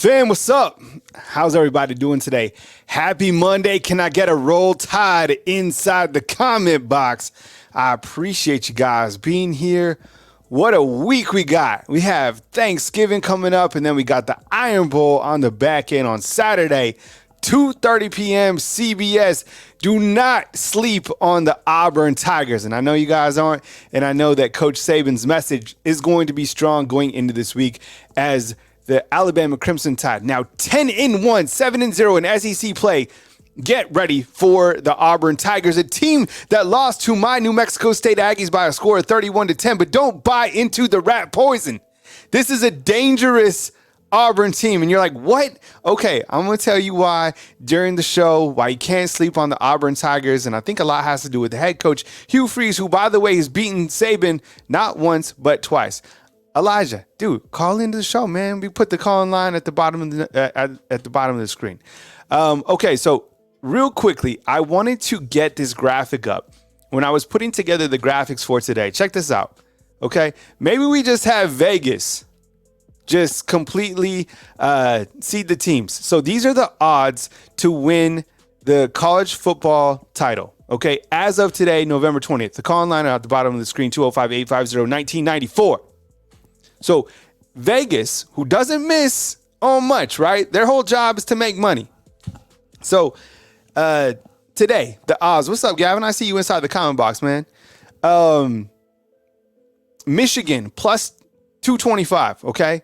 Fam, what's up? How's everybody doing today? Happy Monday. Can I get a roll tide inside the comment box? I appreciate you guys being here. What a week we got. We have Thanksgiving coming up, and then we got the Iron Bowl on the back end on Saturday, 2:30 p.m. CBS. Do not sleep on the Auburn Tigers. And I know you guys aren't, and I know that Coach Saban's message is going to be strong going into this week as the Alabama Crimson Tide, now 10-1, 7-0 in SEC play. Get ready for the Auburn Tigers, a team that lost to my New Mexico State Aggies by a score of 31-10. But don't buy into the rat poison. This is a dangerous Auburn team. And you're like, what? Okay, I'm going to tell you why during the show, why you can't sleep on the Auburn Tigers. And I think a lot has to do with the head coach, Hugh Freeze, who, by the way, has beaten Saban not once, but twice. Elijah, dude, call into the show, man. We put the call-in line at the bottom of the screen. Okay, so real quickly, I wanted to get this graphic up. When I was putting together the graphics for today, check this out, okay? Maybe we just have Vegas just completely seed the teams. So these are the odds to win the college football title, okay? As of today, November 20th, the call-in line at the bottom of the screen, 205-850-1994. So Vegas, who doesn't miss on much, right? Their whole job is to make money. So today, the odds. What's up, Gavin? I see you inside the comment box, man. Michigan plus 225, okay?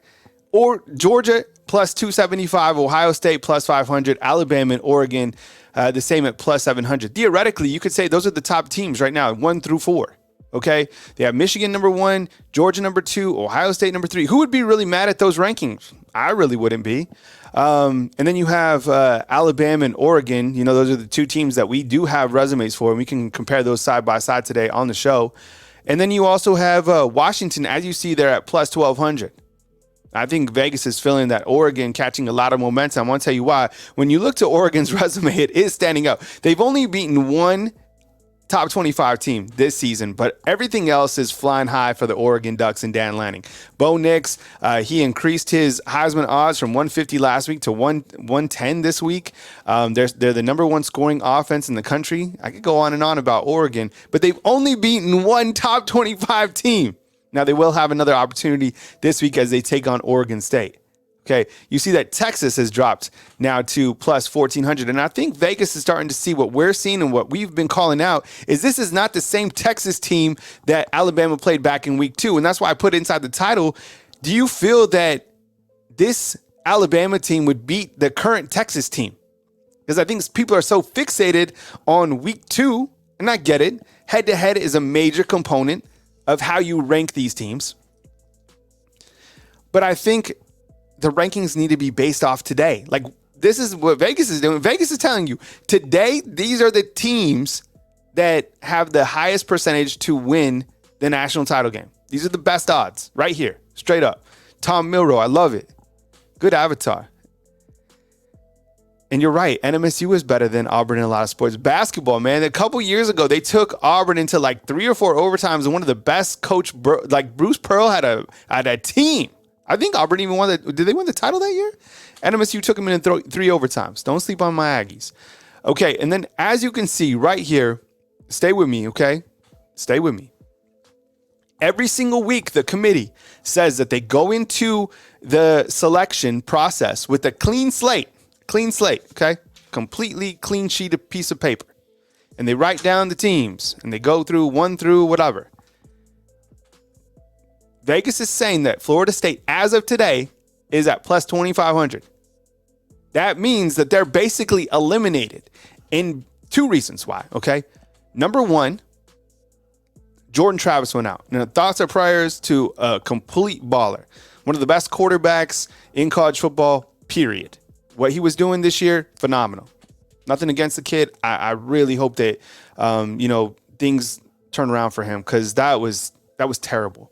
Or Georgia plus 275, Ohio State plus 500, Alabama and Oregon the same at plus 700. Theoretically, you could say those are the top teams right now, 1 through 4. Okay, they have Michigan number 1, Georgia number 2, Ohio State number 3. Who would be really mad at those rankings? I really wouldn't be. And then you have Alabama and Oregon. You know, those are the two teams that we do have resumes for, and we can compare those side by side today on the show. And then you also have Washington, as you see there, at plus 1,200. I think Vegas is feeling that Oregon catching a lot of momentum. I want to tell you why. When you look to Oregon's resume, it is standing out. They've only beaten one top 25 team this season, but everything else is flying high for the Oregon Ducks and Dan Lanning. Bo Nix, he increased his Heisman odds from 150 last week to 110 this week. They're the number 1 scoring offense in the country. I could go on and on about Oregon, but they've only beaten one top 25 team. Now, they will have another opportunity this week as they take on Oregon State. Okay, you see that Texas has dropped now to plus 1,400. And I think Vegas is starting to see what we're seeing and what we've been calling out is this is not the same Texas team that Alabama played back in week 2. And that's why I put inside the title. Do you feel that this Alabama team would beat the current Texas team? Because I think people are so fixated on week 2, and I get it. Head-to-head is a major component of how you rank these teams. But I think the rankings need to be based off today. Like, this is what Vegas is doing. Vegas is telling you today, these are the teams that have the highest percentage to win the national title game. These are the best odds right here, straight up. Tom Milroe, I love it. Good avatar. And you're right. NMSU is better than Auburn in a lot of sports. Basketball, man. A couple years ago, they took Auburn into like 3 or 4 overtimes, and one of the best coach, like Bruce Pearl, had a team. I think Auburn even won did they win the title that year? NMSU took them in 3 overtimes. Don't sleep on my Aggies. Okay, and then as you can see right here, stay with me, okay? Stay with me. Every single week, the committee says that they go into the selection process with a clean slate, okay? Completely clean sheet of piece of paper. And they write down the teams, and they go through 1 through whatever. Vegas is saying that Florida State, as of today, is at plus 2,500. That means that they're basically eliminated in 2 reasons why, okay? Number 1, Jordan Travis went out. Now, thoughts and prayers to a complete baller. One of the best quarterbacks in college football, period. What he was doing this year, phenomenal. Nothing against the kid. I really hope that, things turn around for him because that was terrible.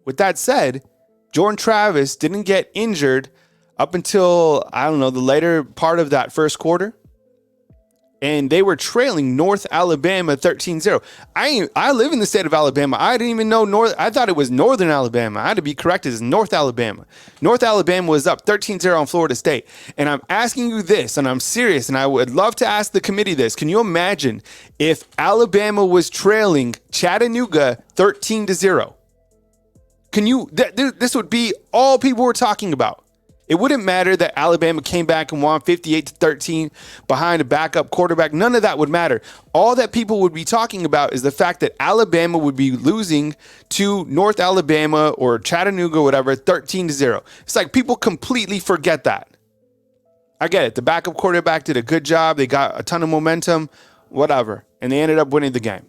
With that said, Jordan Travis didn't get injured up until, the later part of that first quarter. and they were trailing North Alabama 13-0. I live in the state of Alabama. I didn't even know I thought it was Northern Alabama. I had to be corrected as North Alabama. North Alabama was up 13-0 on Florida State. And I'm asking you this, and I'm serious, and I would love to ask the committee this. Can you imagine if Alabama was trailing Chattanooga 13-0? This would be all people were talking about. It wouldn't matter that Alabama came back and won 58-13 behind a backup quarterback. None of that would matter. All that people would be talking about is the fact that Alabama would be losing to North Alabama or Chattanooga, whatever, 13-0. It's like people completely forget that. I get it. The backup quarterback did a good job. They got a ton of momentum, whatever, and they ended up winning the game.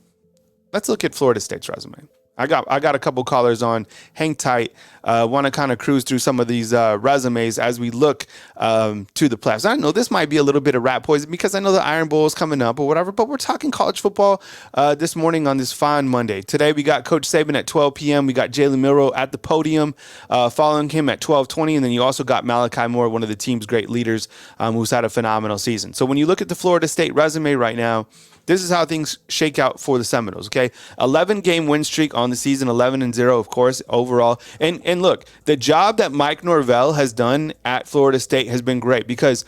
Let's look at Florida State's resume. I got a couple callers on. Hang tight. Want to kind of cruise through some of these resumes as we look to the playoffs. I know this might be a little bit of rat poison because I know the Iron Bowl is coming up or whatever, but we're talking college football this morning on this fine Monday. Today we got Coach Saban at 12 p.m. We got Jalen Milroe at the podium following him at 12:20, and then you also got Malachi Moore, one of the team's great leaders who's had a phenomenal season. So when you look at the Florida State resume right now, this is how things shake out for the Seminoles, okay? 11-game win streak on the season, 11-0, of course, overall. And look, the job that Mike Norvell has done at Florida State has been great because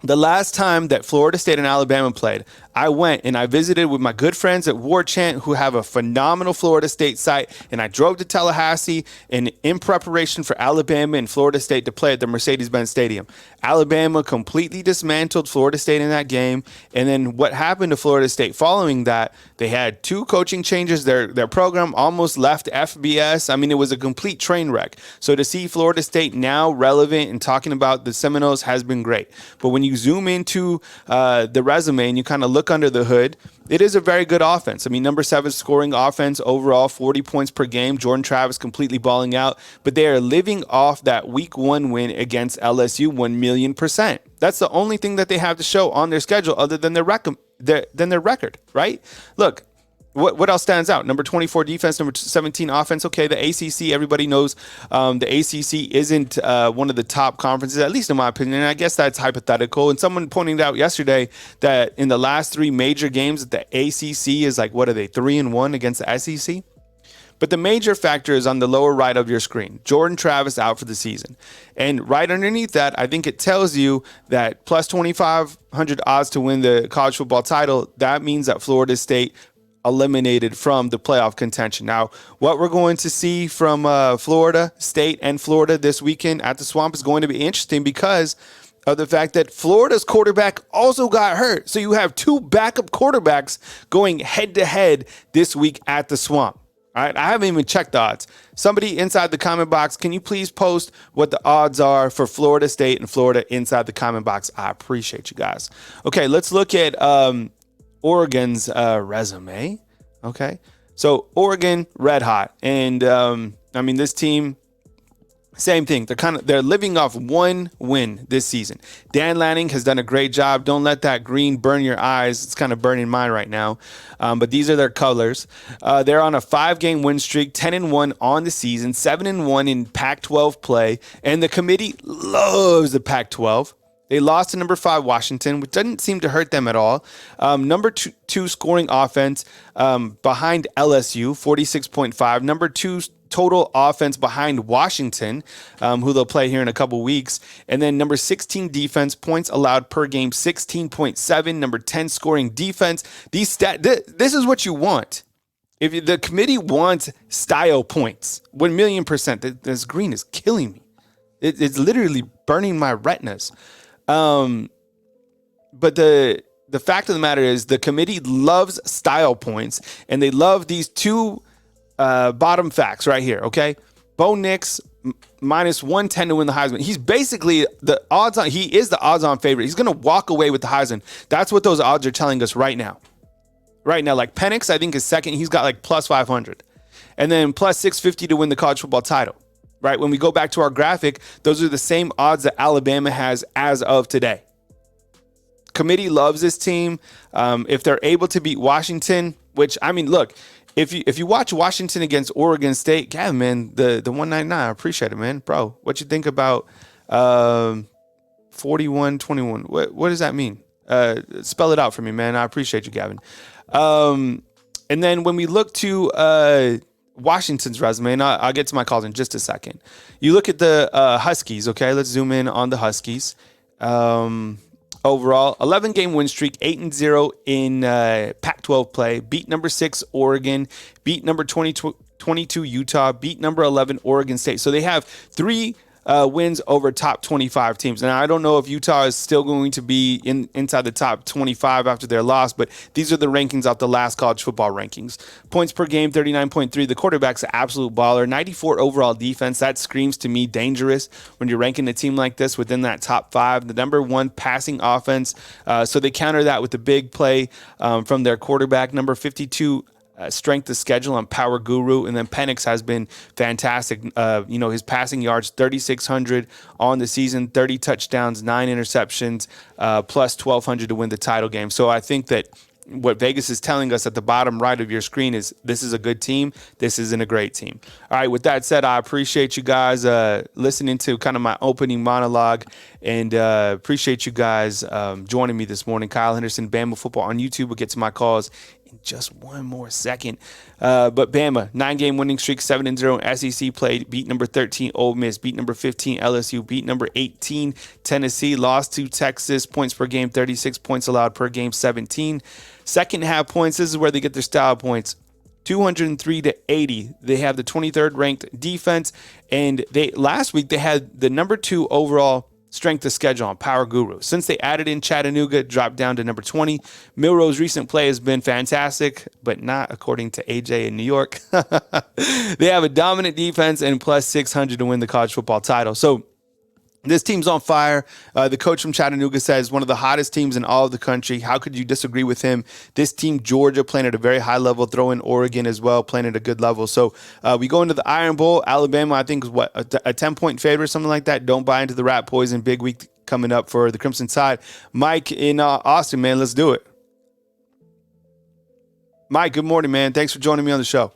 the last time that Florida State and Alabama played, I went and I visited with my good friends at War Chant who have a phenomenal Florida State site, and I drove to Tallahassee in preparation for Alabama and Florida State to play at the Mercedes-Benz Stadium. Alabama completely dismantled Florida State in that game, and then what happened to Florida State following that, they had 2 coaching changes. Their program almost left FBS. I mean, it was a complete train wreck. So to see Florida State now relevant and talking about the Seminoles has been great. But when you zoom into the resume and you kind of look under the hood, it is a very good offense. I mean, number 7 scoring offense overall, 40 points per game. Jordan Travis completely balling out, but they are living off that week 1 win against LSU 1,000,000%. That's the only thing that they have to show on their schedule other than their record, right? Look, what else stands out? Number 24 defense, number 17 offense. Okay, the ACC, everybody knows the ACC isn't one of the top conferences, at least in my opinion. And I guess that's hypothetical. And someone pointed out yesterday that in the last 3 major games, the ACC is like, what are they, 3-1 against the SEC? But the major factor is on the lower right of your screen. Jordan Travis out for the season. And right underneath that, I think it tells you that plus 2,500 odds to win the college football title. That means that Florida State eliminated from the playoff contention. Now, what we're going to see from Florida State and Florida this weekend at the Swamp is going to be interesting because of the fact that Florida's quarterback also got hurt. So you have 2 backup quarterbacks going head-to-head this week at the Swamp. All right, I haven't even checked the odds. Somebody inside the comment box, can you please post what the odds are for Florida State and Florida inside the comment box? I appreciate you guys. Okay, let's look at Oregon's resume. Okay, so Oregon, red hot, and I mean this team, same thing. They're living off 1 win this season. Dan Lanning has done a great job. Don't let that green burn your eyes. It's kind of burning mine right now. But these are their colors. They're on a 5-game win streak, 10-1 on the season, 7-1 in Pac-12 play, and the committee loves the Pac-12. They lost to number 5 Washington, which doesn't seem to hurt them at all. Number 2 scoring offense behind LSU, 46.5. Number 2 total offense behind Washington, who they'll play here in a couple weeks. And then number 16 defense, points allowed per game, 16.7. Number 10 scoring defense. This is what you want. If the committee wants style points, 1,000,000%. This green is killing me. It's literally burning my retinas. But the fact of the matter is the committee loves style points, and they love these 2 bottom facts right here, okay? Bo Nix, minus 110 to win the Heisman. He's basically he is the odds-on favorite. He's going to walk away with the Heisman. That's what those odds are telling us right now. Right now, like Penix, I think, is second. He's got like plus 500. And then plus 650 to win the college football title. Right? When we go back to our graphic, those are the same odds that Alabama has as of today. Committee loves this team. If they're able to beat Washington, which, I mean, look, if you watch Washington against Oregon State, yeah, man, the 199, I appreciate it, man. Bro, what you think about 41-21? What does that mean? Spell it out for me, man. I appreciate you, Gavin. And then when we look to Washington's resume, and I'll get to my calls in just a second. You look at the Huskies, okay? Let's zoom in on the Huskies. Overall, 11-game win streak, 8-0 in Pac-12 play. Beat number 6 Oregon, beat number 22 Utah, beat number 11 Oregon State. So they have 3 wins over top 25 teams. And I don't know if Utah is still going to be inside the top 25 after their loss, but these are the rankings off the last college football rankings. Points per game, 39.3. The quarterback's an absolute baller. 94 overall defense. That screams to me dangerous when you're ranking a team like this within that top 5. The number 1 passing offense. So they counter that with the big play from their quarterback, number 52. Strength of schedule on Power Guru, and then Penix has been fantastic. His passing yards, 3,600 on the season, 30 touchdowns, 9 interceptions, plus 1,200 to win the title game. So I think that what Vegas is telling us at the bottom right of your screen is this is a good team. This isn't a great team. All right, with that said, I appreciate you guys listening to kind of my opening monologue, and appreciate you guys joining me this morning. Kyle Henderson, Bama Football on YouTube. We'll get to my calls in just one more second. But Bama, 9-game winning streak, 7-0 SEC play, beat number 13 Ole Miss, beat number 15 LSU, beat number 18 Tennessee, lost to Texas, points per game, 36 points allowed per game, 17. Second half points, this is where they get their style points. 203 to 80. They have the 23rd ranked defense, and last week they had the number 2 overall strength of schedule on Power Guru. Since they added in Chattanooga, dropped down to number 20. Milroe's recent play has been fantastic, but not according to AJ in New York. They have a dominant defense and plus 600 to win the college football title. So this team's on fire. The coach from Chattanooga says one of the hottest teams in all of the country. How could you disagree with him? This team, Georgia, playing at a very high level, throw in Oregon as well, playing at a good level. So we go into the Iron Bowl. Alabama, I think, is a 10-point favorite, something like that. Don't buy into the rat poison. Big week coming up for the Crimson Tide. Mike in Austin, man, let's do it. Mike, good morning, man. Thanks for joining me on the show.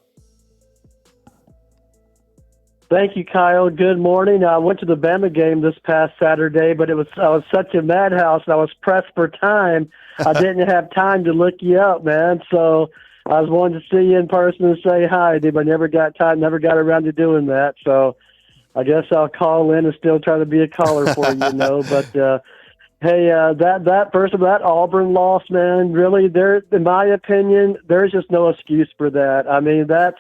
Thank you, Kyle. Good morning. I went to the Bama game this past Saturday, but I was such a madhouse. I was pressed for time. I didn't have time to look you up, man. So I was wanting to see you in person and say hi, but I never got around to doing that. So I guess I'll call in and still try to be a caller for you, But hey, that Auburn loss, man. Really, in my opinion, there's just no excuse for that. I mean, that's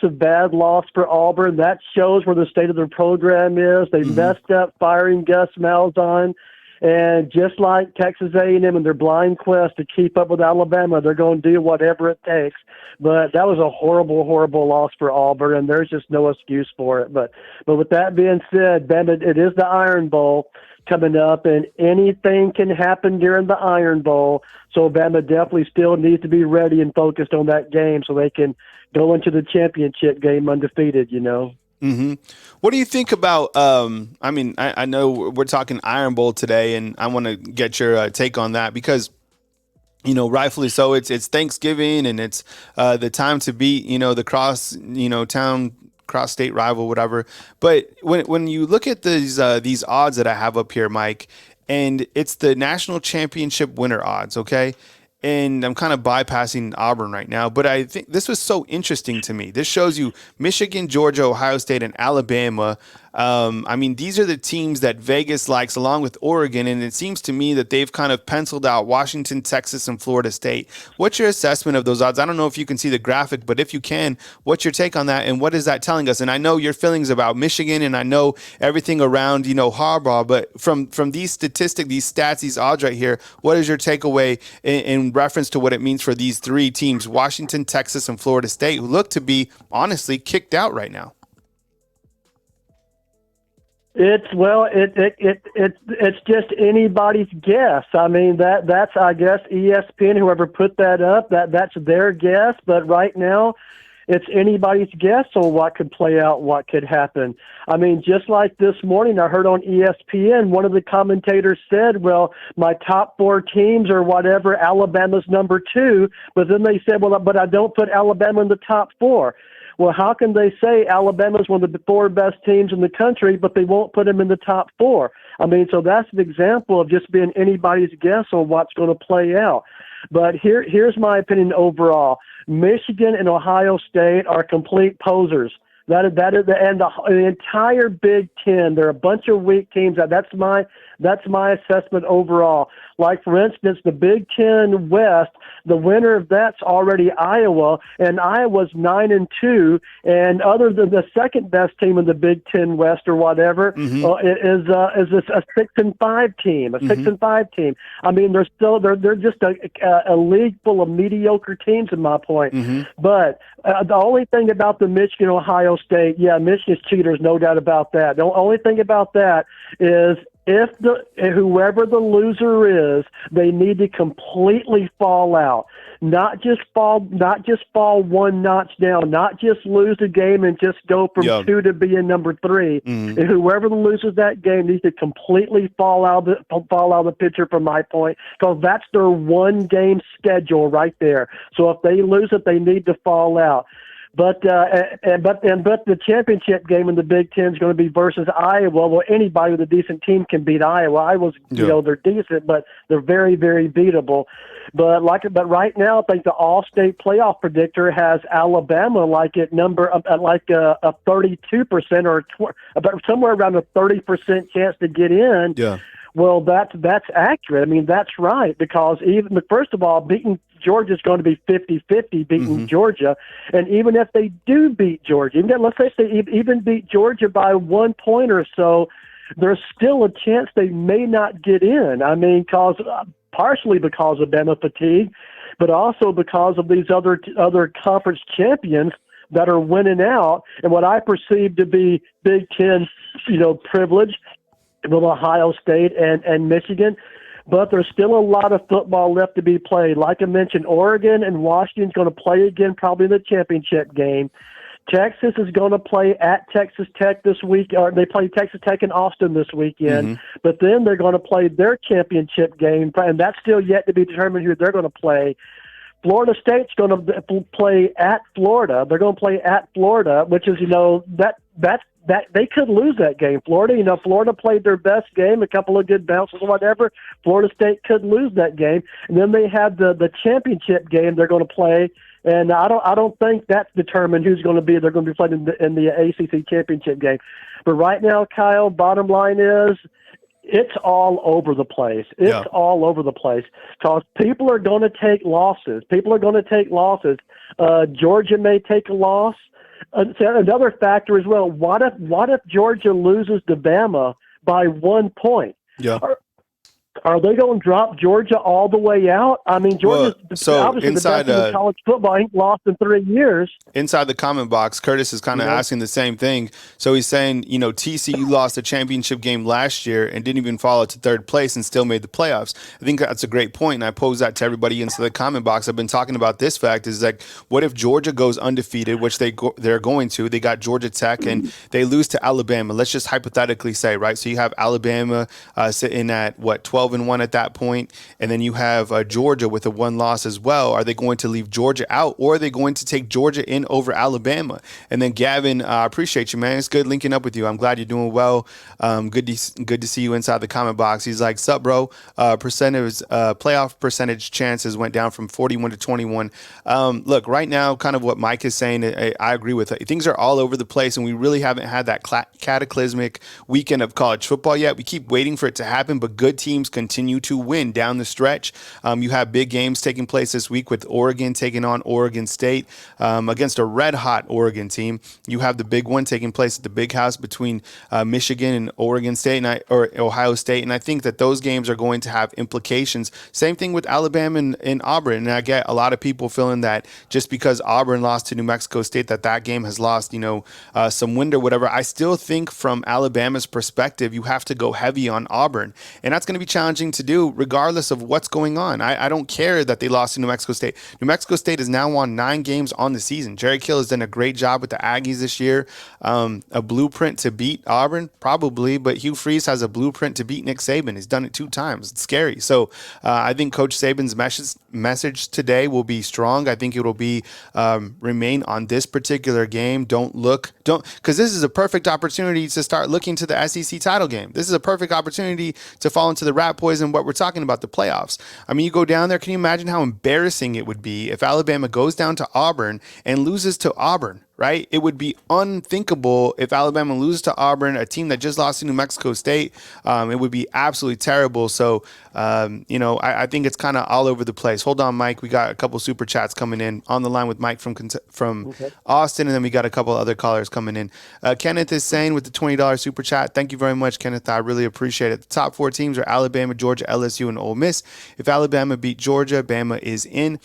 a bad loss for Auburn. That shows where the state of their program is. They messed up firing Gus Malzahn, and just like Texas A&M and their blind quest to keep up with Alabama, they're going to do whatever it takes. But that was a horrible, horrible loss for Auburn, and there's just no excuse for it. But with that being said, Bama, it is the Iron Bowl coming up, and anything can happen during the Iron Bowl. So Bama definitely still needs to be ready and focused on that game so they can go into the championship game undefeated, Mm-hmm. What do you think about, I know we're talking Iron Bowl today, and I want to get your take on that because, rightfully so, it's Thanksgiving, and it's the time to beat, the cross-state rival, whatever. But when you look at these odds that I have up here, Mike, and it's the national championship winner odds, okay? And I'm kind of bypassing Auburn right now, but I think this was so interesting to me. This shows you Michigan, Georgia, Ohio State, and Alabama. These are the teams that Vegas likes along with Oregon, and it seems to me that they've kind of penciled out Washington, Texas, and Florida State. What's your assessment of those odds? I don't know if you can see the graphic, but if you can, what's your take on that, and what is that telling us? And I know your feelings about Michigan, and I know everything around, Harbaugh, but from these statistics, these stats, these odds right here, what is your takeaway in reference to what it means for these 3 teams, Washington, Texas, and Florida State, who look to be, honestly, kicked out right now? It's just anybody's guess. I mean, that's I guess ESPN, whoever put that up, that's their guess. But right now, it's anybody's guess on what could play out, what could happen. I mean, just like this morning, I heard on ESPN, one of the commentators said, well, my top 4 teams or whatever, Alabama's number 2. But then they said, well, but I don't put Alabama in the top 4. Well, how can they say Alabama's one of the 4 best teams in the country, but they won't put them in the top 4? I mean, so that's an example of just being anybody's guess on what's going to play out. But here's my opinion overall. Michigan and Ohio State are complete posers. That is, and the entire Big Ten. They're a bunch of weak teams. That's my assessment overall. Like, for instance, the Big Ten West, the winner of that's already Iowa, and Iowa's 9-2, and other than the second best team in the Big Ten West or whatever, is a 6-5 team, a 6-5 team. I mean, they're just a league full of mediocre teams, in my point. But the only thing about the Michigan Ohio State, Michigan's cheaters, no doubt about that. The only thing about that is, if whoever the loser is, they need to completely fall out, not just fall one notch down, not just lose a game and just go from 2 to being number 3. And whoever loses that game needs to completely fall out of the picture, from my point, because that's their one game schedule right there. So if they lose it, they need to fall out. But the championship game in the Big Ten is going to be versus Iowa. Well, anybody with a decent team can beat Iowa. Iowa's, they're decent, but they're very, very beatable. But right now, I think the All-State playoff predictor has Alabama like at a 32% or about somewhere around a 30% chance to get in. Yeah. Well, that's accurate. I mean, that's right, because even first of all, beating Georgia's going to be 50-50 beating Georgia. And even if they do beat Georgia, let's say they even beat Georgia by 1 point or so, there's still a chance they may not get in. I mean, partially because of Bama fatigue, but also because of these other conference champions that are winning out, and what I perceive to be Big Ten, privilege with Ohio State and Michigan. But there's still a lot of football left to be played. Like I mentioned, Oregon and Washington's going to play again, probably in the championship game. Texas is going to play at Texas Tech this week, or they play Texas Tech in Austin this weekend. But then they're going to play their championship game, and that's still yet to be determined who they're going to play. Florida State's going to play at Florida. They're going to play at Florida, which is, that they could lose that game. Florida played their best game, a couple of good bounces or whatever. Florida State could lose that game. And then they had the championship game they're going to play, and I don't think that's determined who's going to be. They're going to be playing in the ACC championship game. But right now, Kyle, bottom line is, it's all over the place. It's all over the place, because people are going to take losses. Georgia may take a loss. Another factor as well. What if Georgia loses to Bama by 1 point? Yeah. Are they going to drop Georgia all the way out? I mean, Georgia's obviously the best in college football. Ain't lost in 3 years. Inside the comment box, Curtis is kind of asking the same thing. So he's saying, TCU lost a championship game last year and didn't even fall to third place and still made the playoffs. I think that's a great point, and I pose that to everybody inside the comment box. I've been talking about this fact, is like, what if Georgia goes undefeated, which they're going to. They got Georgia Tech, and they lose to Alabama. Let's just hypothetically say, right? So you have Alabama sitting at, 12-1 at that point, and then you have Georgia with a 1 loss as well. Are they going to leave Georgia out, or are they going to take Georgia in over Alabama? And then Gavin, I appreciate you, man. It's good linking up with you. I'm glad you're doing well. Good to see you inside the comment box. He's like, sup, bro? Playoff percentage chances went down from 41 to 21. Look, right now, kind of what Mike is saying, I agree with it. Things are all over the place, and we really haven't had that cataclysmic weekend of college football yet. We keep waiting for it to happen, but good teams continue to win down the stretch. You have big games taking place this week with Oregon taking on Oregon State against a red-hot Oregon team. You have the big one taking place at the Big House between Michigan and Oregon State or Ohio State, and I think that those games are going to have implications. Same thing with Alabama and Auburn, and I get a lot of people feeling that just because Auburn lost to New Mexico State that game has lost, some wind or whatever. I still think from Alabama's perspective, you have to go heavy on Auburn, and that's going to be challenging challenging to do regardless of what's going on. I don't care that they lost to New Mexico State. New Mexico State is now won 9 games on the season. Jerry Kill has done a great job with the Aggies this year. A blueprint to beat Auburn, probably, but Hugh Freeze has a blueprint to beat Nick Saban. He's done it 2 times. It's scary. So I think Coach Saban's message today will be strong. I think it will be remain on this particular game. Because this is a perfect opportunity to start looking to the SEC title game. This is a perfect opportunity to fall into the rat poison, what we're talking about, the playoffs. I mean, you go down there, can you imagine how embarrassing it would be if Alabama goes down to Auburn and loses to Auburn? Right? It would be unthinkable if Alabama loses to Auburn, a team that just lost to New Mexico State. It would be absolutely terrible. So, I think it's kind of all over the place. Hold on, Mike. We got a couple super chats coming in on the line with Mike from okay. Austin, and then we got a couple other callers coming in. Kenneth is saying with the $20 super chat, thank you very much, Kenneth. I really appreciate it. The top 4 teams are Alabama, Georgia, LSU, and Ole Miss. If Alabama beat Georgia, Bama is in.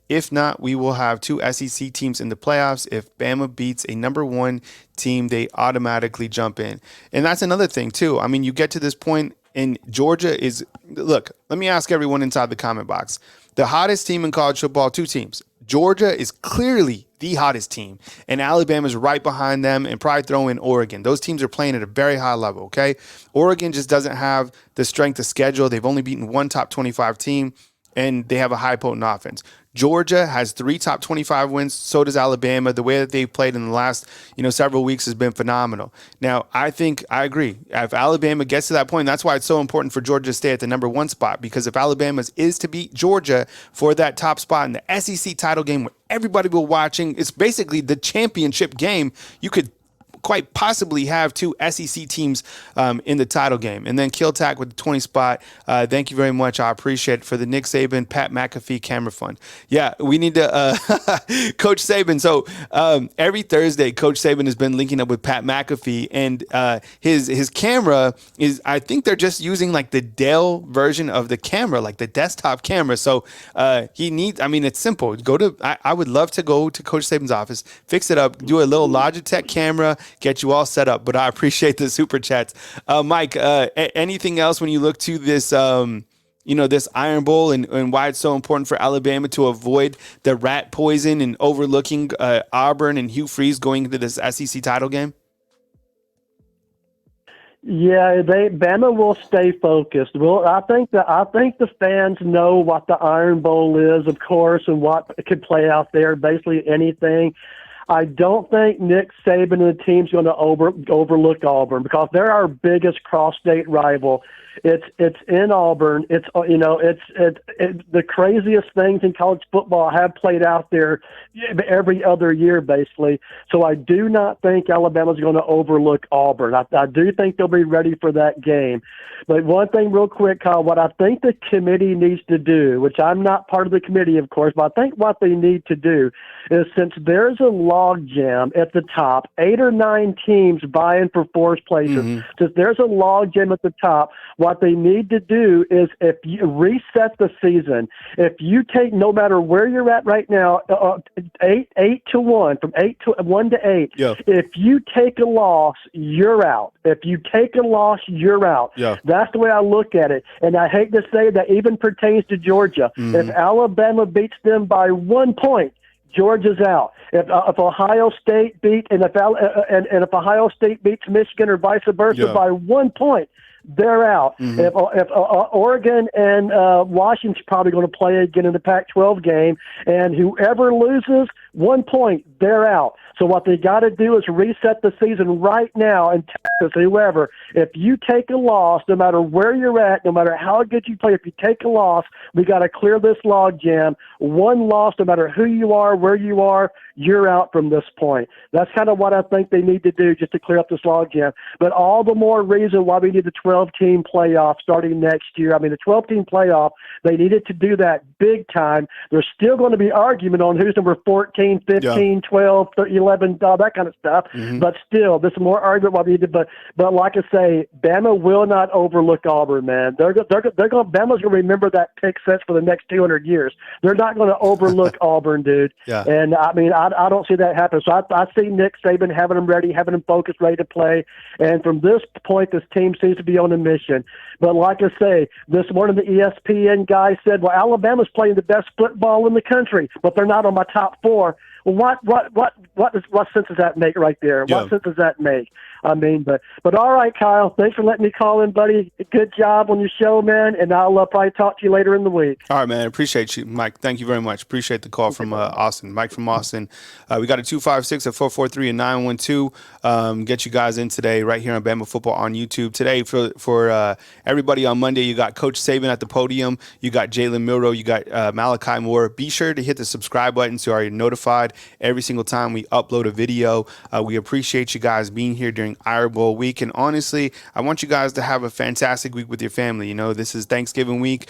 If not, we will have 2 SEC teams in the playoffs. If Bama beats a number 1 team, they automatically jump in. And that's another thing, too. I mean, you get to this point, and Georgia is – look, let me ask everyone inside the comment box. The hottest team in college football, 2 teams. Georgia is clearly the hottest team, and Alabama's right behind them, and probably throw in Oregon. Those teams are playing at a very high level, okay? Oregon just doesn't have the strength of schedule. They've only beaten 1 top 25 team, and they have a high potent offense. Georgia has 3 top 25 wins. So does Alabama. The way that they've played in the last, several weeks has been phenomenal. Now, I agree. If Alabama gets to that point, that's why it's so important for Georgia to stay at the number 1 spot, because if Alabama is to beat Georgia for that top spot in the SEC title game where everybody will be watching, it's basically the championship game. You could quite possibly have 2 SEC teams in the title game. And then Kiltack with the 20 spot. Thank you very much. I appreciate it, for the Nick Saban, Pat McAfee camera fund. Yeah, we need to Coach Saban. So every Thursday, Coach Saban has been linking up with Pat McAfee, and his camera is, I think they're just using like the Dell version of the camera, like the desktop camera. So it's simple. I would love to go to Coach Saban's office, fix it up, do a little Logitech camera, get you all set up. But I appreciate the super chats. Mike, anything else when you look to this, this Iron Bowl and why it's so important for Alabama to avoid the rat poison and overlooking Auburn and Hugh Freeze going into this SEC title game? Yeah, Bama will stay focused. Well, I think the fans know what the Iron Bowl is, of course, and what could play out there. Basically anything. I don't think Nick Saban and the team's going to overlook Auburn, because they're our biggest cross-state rival. It's in Auburn. It's the craziest things in college football have played out there every other year, basically. So I do not think Alabama's going to overlook Auburn. I do think they'll be ready for that game. But one thing real quick, Kyle, what I think the committee needs to do, which I'm not part of the committee, of course, but I think what they need to do is, since there's a log jam at the top, 8 or 9 teams vying for 4th places, since there's a log jam at the top, what they need to do is, if you reset the season, if you take, no matter where you're at right now, 8 to 1, from 1 to 8, yeah. If you take a loss, you're out. If you take a loss, you're out. Yeah. That's the way I look at it. And I hate to say that even pertains to Georgia. If Alabama beats them by 1 point, Georgia's out. If Ohio State beat and if Ohio State beats Michigan or vice versa by 1 point, they're out. If Oregon and Washington's probably going to play again in the Pac-12 game, and whoever loses 1 point, they're out. So what they got to do is reset the season right now, and Texas, whoever, if you take a loss, no matter where you're at, no matter how good you play, if you take a loss, we got to clear this log jam. 1 loss, no matter who you are, where you are, you're out from this point. That's kind of what I think they need to do just to clear up this log jam. But all the more reason why we need the 12-team playoff starting next year. I mean, the 12-team playoff, they needed to do that big time. There's still going to be argument on who's number 14 14, 15, 12, 11, all that kind of stuff. But still, there's more argument why we did. But like I say, Bama will not overlook Auburn, man. Bama's going to remember that pick sets for the next 200 years. They're not going to overlook Auburn, dude. Yeah. And I mean, I don't see that happen. So I see Nick Saban having them ready, having them focused, ready to play. And from this point, this team seems to be on a mission. But like I say, this morning the ESPN guy said, well, Alabama's playing the best football in the country, but they're not on my top 4. Well, what sense does that make right there? Yeah. What sense does that make? I mean, but all right, Kyle, thanks for letting me call in, buddy. Good job on your show, man, and I'll probably talk to you later in the week. All right, man. Appreciate you, Mike. Thank you very much. Appreciate the call from Austin. Mike from Austin. We got a 256-443-912. Get you guys in today right here on Bama Football on YouTube. Today for everybody on Monday, you got Coach Saban at the podium. You got Jalen Milroe. You got Malachi Moore. Be sure to hit the subscribe button so you're notified every single time we upload a video. We appreciate you guys being here during Iron Bowl week. And honestly, I want you guys to have a fantastic week with your family. You know, this is Thanksgiving week.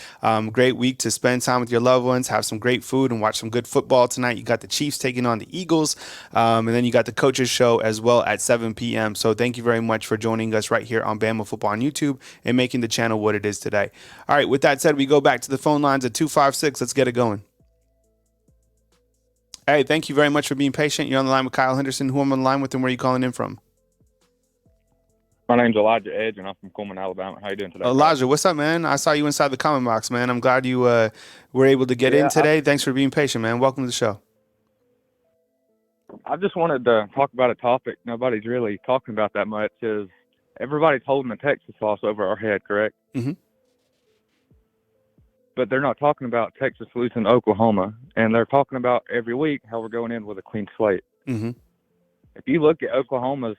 Great week to spend time with your loved ones, have some great food, and watch some good football tonight. You got the Chiefs taking on the Eagles. And then you got the Coaches Show as well at 7 p.m. So thank you very much for joining us right here on Bama Football on YouTube and making the channel what it is today. All right, with that said, we go back to the phone lines at 256. Let's get it going. Hey, thank you very much for being patient. You're on the line with Kyle Henderson. Who I'm on the line with and where are you calling in from? My name's Elijah Edge, and I'm from Coleman, Alabama. How you doing today? Elijah, what's up, man? I saw you inside the comment box, man. I'm glad you were able to get in today. Thanks for being patient, man. Welcome to the show. I just wanted to talk about a topic nobody's really talking about that much. Is everybody's holding the Texas loss over our head, correct? Mm-hmm. But they're not talking about Texas losing to Oklahoma, and they're talking about every week how we're going in with a clean slate. Mm-hmm. If you look at Oklahoma's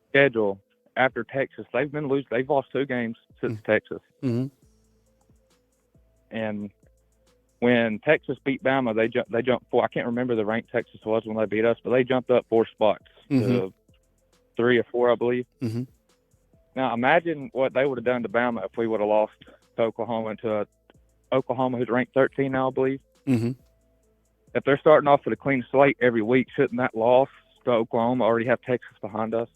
schedule after Texas, they've lost 2 games since Texas. Mm-hmm. And when Texas beat Bama, they jumped 4. I can't remember the rank Texas was when they beat us, but they jumped up 4 spots to 3 or 4, I believe. Mm-hmm. Now imagine what they would have done to Bama if we would have lost to Oklahoma and to Oklahoma, who's ranked 13 now, I believe. Mm-hmm. If they're starting off with a clean slate every week, shouldn't that loss to Oklahoma already have Texas behind us?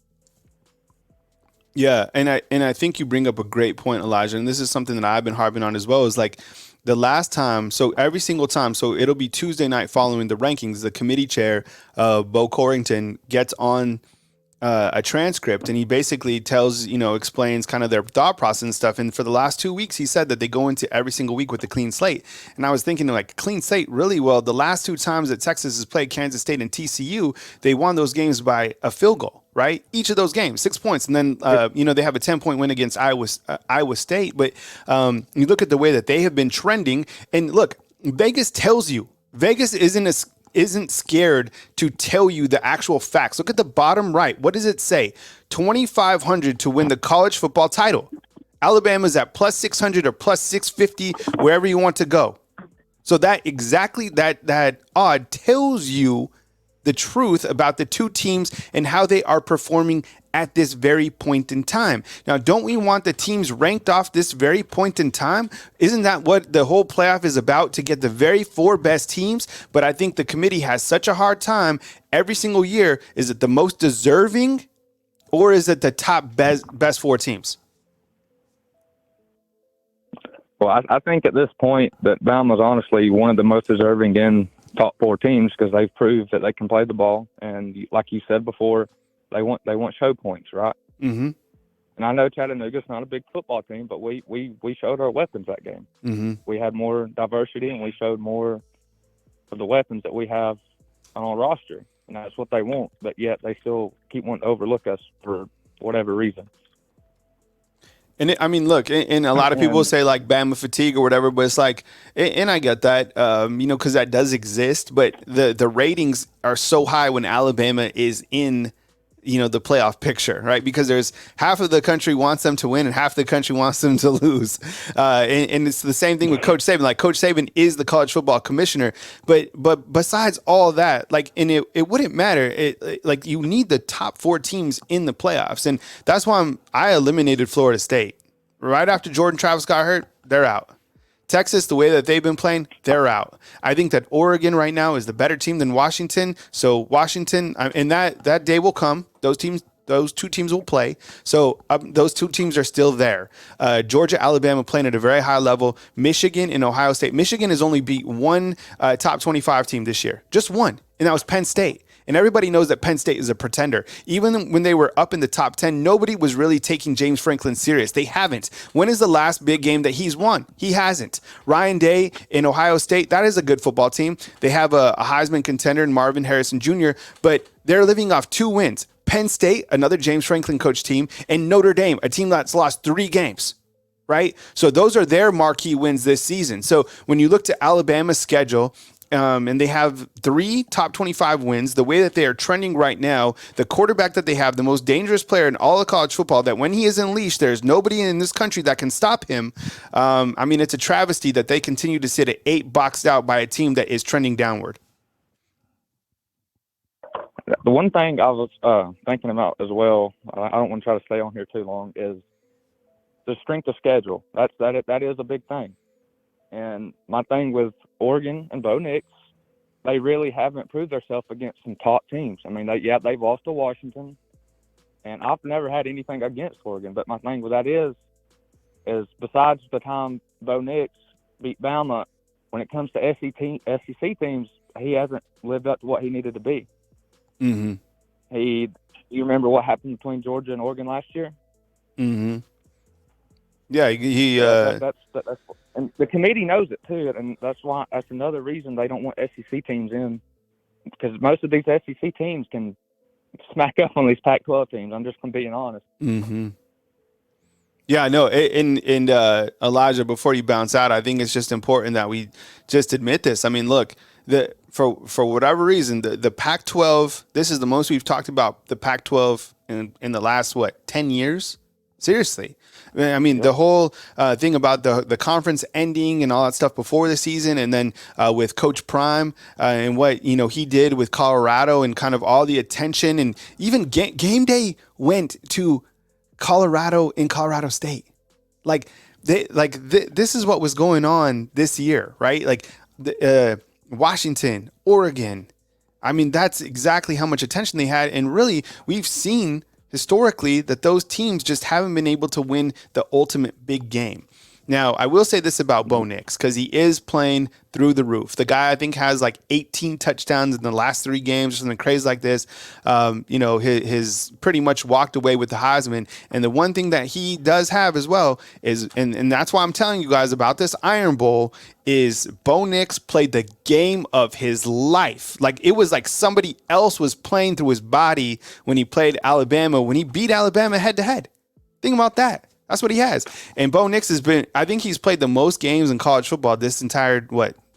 Yeah, and I think you bring up a great point, Elijah, and this is something that I've been harping on as well, is like the last time, so every single time, so it'll be Tuesday night following the rankings, the committee chair, Bo Corrington, gets on a transcript, and he basically explains kind of their thought process and stuff. And for the last 2 weeks, he said that they go into every single week with a clean slate. And I was thinking, like, clean slate, really? Well, the last 2 times that Texas has played Kansas State and TCU, they won those games by a field goal, right? Each of those games, 6 points. And then, they have a 10-point win against Iowa State. But you look at the way that they have been trending, and look, Vegas tells you, Vegas isn't scared to tell you the actual facts. Look at the bottom right. What does it say? 2,500 to win the college football title. Alabama's at plus 600 or plus 650, wherever you want to go. So that odd tells you the truth about the 2 teams and how they are performing at this very point in time. Now, don't we want the teams ranked off this very point in time? Isn't that what the whole playoff is about, to get the very 4 best teams? But I think the committee has such a hard time every single year. Is it the most deserving, or is it the top best 4 teams? Well, I think at this point that Bama's honestly one of the most deserving in top 4 teams, because they've proved that they can play the ball. And like you said before, they want show points, right? Mm-hmm. And I know Chattanooga's not a big football team, but we showed our weapons that game. Mm-hmm. We had more diversity, and we showed more of the weapons that we have on our roster. And that's what they want, but yet they still keep wanting to overlook us for whatever reason. And look, and a lot of people say like Bama fatigue or whatever, but it's like, and I get that, because that does exist, but the ratings are so high when Alabama is in, the playoff picture, right? Because there's half of the country wants them to win and half the country wants them to lose. And it's the same thing with Coach Saban. Like, Coach Saban is the college football commissioner, but besides all that, like, and it wouldn't matter. Like, you need the top 4 teams in the playoffs. And that's why I eliminated Florida State. Right after Jordan Travis got hurt, they're out. Texas, the way that they've been playing, they're out. I think that Oregon right now is the better team than Washington. So Washington, and that day will come. Those two teams will play. So those two teams are still there. Georgia, Alabama playing at a very high level. Michigan and Ohio State. Michigan has only beat one top 25 team this year. Just one. And that was Penn State. And everybody knows that Penn State is a pretender. Even when they were up in the top 10, nobody was really taking James Franklin serious. They haven't. When is the last big game that he's won? He hasn't. Ryan Day in Ohio State, that is a good football team. They have a Heisman contender in Marvin Harrison Jr., but they're living off 2 wins. Penn State, another James Franklin coach team, and Notre Dame, a team that's lost 3 games. Right? So those are their marquee wins this season. So when you look to Alabama's schedule, and they have 3 top 25 wins. The way that they are trending right now, the quarterback that they have, the most dangerous player in all of college football, that when he is unleashed, there's nobody in this country that can stop him. I mean, it's a travesty that they continue to sit at 8 boxed out by a team that is trending downward. The one thing I was thinking about as well, I don't want to try to stay on here too long, is the strength of schedule. That is a big thing. And my thing with Oregon and Bo Nix, they really haven't proved themselves against some top teams. I mean, they've lost to Washington, and I've never had anything against Oregon. But my thing with that is besides the time Bo Nix beat Bama, when it comes to SEC teams, he hasn't lived up to what he needed to be. Mm-hmm. You remember what happened between Georgia and Oregon last year? Mm-hmm. Yeah, that's and the committee knows it too, and that's another reason they don't want SEC teams in, because most of these SEC teams can smack up on these Pac-12 teams. I'm just being honest. Mm-hmm. Yeah, I know. And Elijah, before you bounce out, I think it's just important that we just admit this. I mean, look, for whatever reason, the Pac-12, this is the most we've talked about the Pac-12 in the last 10 years. Seriously. I mean, the whole thing about the conference ending and all that stuff before the season, and then with Coach Prime and what he did with Colorado and kind of all the attention, and even game day went to Colorado in Colorado State. This is what was going on this year, right? Washington, Oregon. I mean, that's exactly how much attention they had, and really, we've seen historically that those teams just haven't been able to win the ultimate big game. Now, I will say this about Bo Nix, because he is playing through the roof. The guy, I think, has 18 touchdowns in the last 3 games, or something crazy like this. His pretty much walked away with the Heisman. And the one thing that he does have as well is, and that's why I'm telling you guys about this Iron Bowl, is Bo Nix played the game of his life. It was like somebody else was playing through his body when he played Alabama, when he beat Alabama head to head. Think about that. That's what he has. And Bo Nix I think he's played the most games in college football this entire,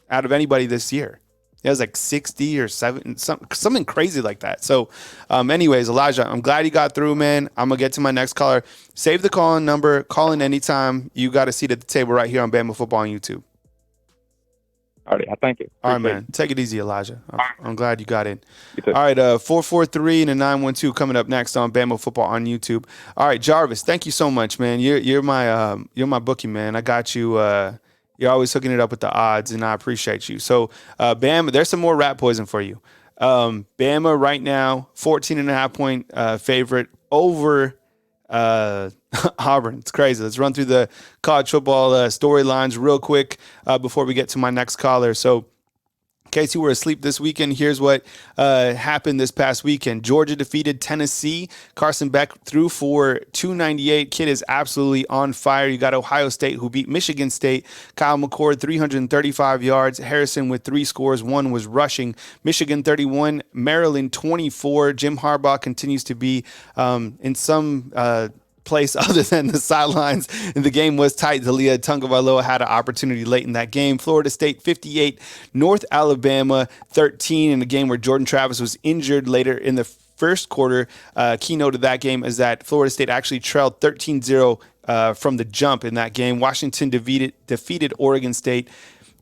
out of anybody this year. He has 60 or 7, something crazy like that. So anyways, Elijah, I'm glad you got through, man. I'm going to get to my next caller. Save the call-in number. Call in anytime. You got a seat at the table right here on Bama Football on YouTube. All right, thank you. All right, man. Take it easy, Elijah. I'm glad you got in. You too. All right, 443 and a 912 coming up next on Bama Football on YouTube. All right, Jarvis, thank you so much, man. You're my bookie, man. I got you. You're always hooking it up with the odds, and I appreciate you. So, Bama, there's some more rat poison for you. Bama right now, 14.5-point favorite over Auburn. It's crazy. Let's run through the college football storylines real quick before we get to my next caller. So, in case you were asleep this weekend, here's what happened this past weekend. Georgia defeated Tennessee. Carson Beck threw for 298. Kid is absolutely on fire. You got Ohio State, who beat Michigan State. Kyle McCord, 335 yards. Harrison with 3 scores. 1 was rushing. Michigan 31, Maryland 24. Jim Harbaugh continues to be in some place other than the sidelines. And the game was tight. Talia Tagovailoa had an opportunity late in that game. Florida State 58, North Alabama 13, in a game where Jordan Travis was injured later in the first quarter. Keynote of that game is that Florida State actually trailed 13-0 from the jump in that game. Washington defeated Oregon State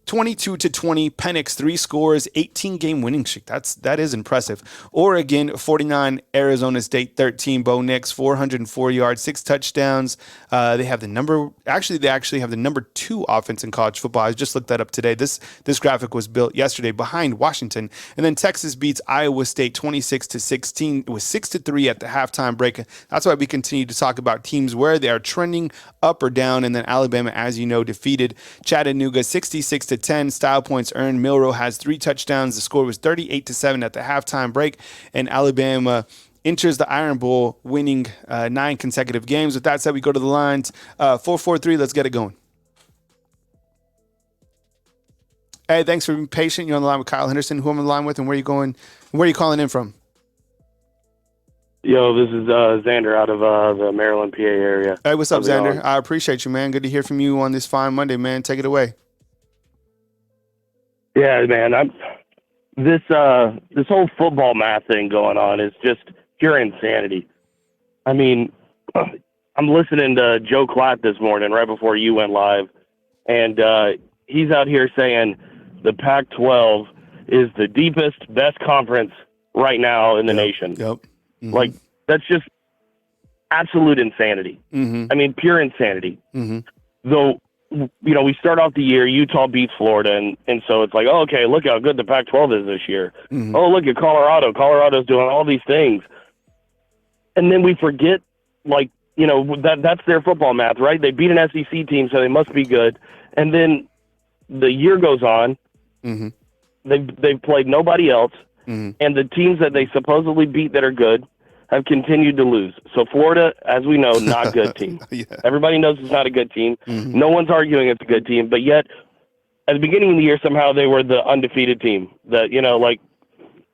22-20. Penix 3 scores, 18-game winning streak. That is impressive. Oregon 49, Arizona State 13. Bo Nix 404 yards, 6 touchdowns. They have the number. Actually, they have the number 2 offense in college football. I just looked that up today. This graphic was built yesterday behind Washington, and then Texas beats Iowa State 26-16. It was 6-3 at the halftime break. That's why we continue to talk about teams where they are trending up or down. And then Alabama, as you know, defeated Chattanooga 66-10. Style points earned. Milroe has 3 touchdowns. The score was 38-7 at the halftime break, and Alabama enters the Iron Bowl, winning 9 consecutive games. With that said, we go to the lines. 4-4-3. Let's get it going. Hey, thanks for being patient. You're on the line with Kyle Henderson. Who I'm on the line with, and where are you going? Where are you calling in from? Yo, this is Xander out of the Maryland, PA area. Hey, what's up, How's it Xander? going? I appreciate you, man. Good to hear from you on this fine Monday, man. Take it away. Yeah, man. This whole football math thing going on is just pure insanity. I mean, I'm listening to Joe Klatt this morning right before you went live, and he's out here saying the Pac-12 is the deepest, best conference right now in the nation. Yep. Mm-hmm. Like, that's just absolute insanity. Mm-hmm. I mean, pure insanity. Mm-hmm. Though, we start off the year, Utah beats Florida, and so it's like, oh, okay, look how good the Pac-12 is this year. Mm-hmm. Oh, look at Colorado. Colorado's doing all these things. And then we forget, that's their football math, right? They beat an SEC team, so they must be good. And then the year goes on. Mm-hmm. They've played nobody else. Mm-hmm. And the teams that they supposedly beat that are good have continued to lose. So Florida, as we know, not a good team. Yeah. Everybody knows it's not a good team. Mm-hmm. No one's arguing it's a good team, but yet at the beginning of the year, somehow they were the undefeated team. That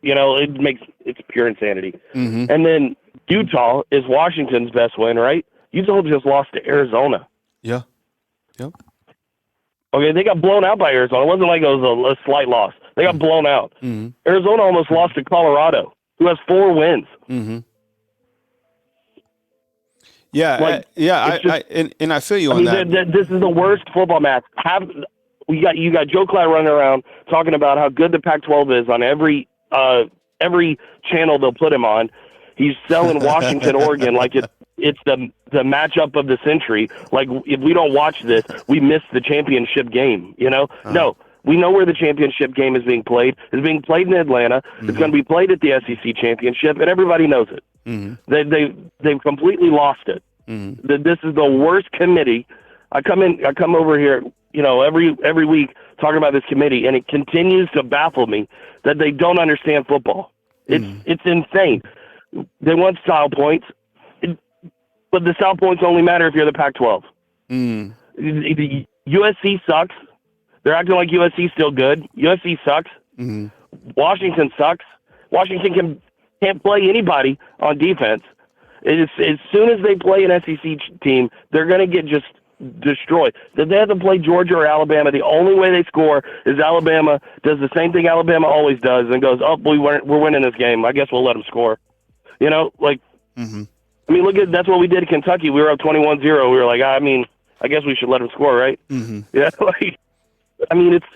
it's pure insanity. Mm-hmm. And then Utah is Washington's best win, right? Utah just lost to Arizona. Yeah. Yep. Okay, they got blown out by Arizona. It wasn't like it was a slight loss. They got blown out. Mm-hmm. Arizona almost lost to Colorado, who has 4 wins. Mm-hmm. Yeah, I feel you on that. This is the worst football math. You got Joe Klatt running around talking about how good the Pac-12 is on every channel they'll put him on. He's selling Washington, Oregon like it's the matchup of the century. Like, if we don't watch this, we miss the championship game. No. We know where the championship game is being played. It's being played in Atlanta. Mm-hmm. It's going to be played at the SEC championship, and everybody knows it. Mm-hmm. They've completely lost it. Mm-hmm. This is the worst committee. I come over here, every week talking about this committee, and it continues to baffle me that they don't understand football. It's insane. They want style points, but the style points only matter if you're the Pac-12. The USC sucks. They're acting like USC's still good. USC sucks. Mm-hmm. Washington sucks. Washington can't play anybody on defense. As soon as they play an SEC team, they're going to get just destroyed. If they have to play Georgia or Alabama, the only way they score is Alabama does the same thing Alabama always does and goes, oh, we're winning this game. I guess we'll let them score. Mm-hmm. I mean, that's what we did in Kentucky. We were up 21-0. We were like, I guess we should let them score, right? Mm-hmm. Yeah,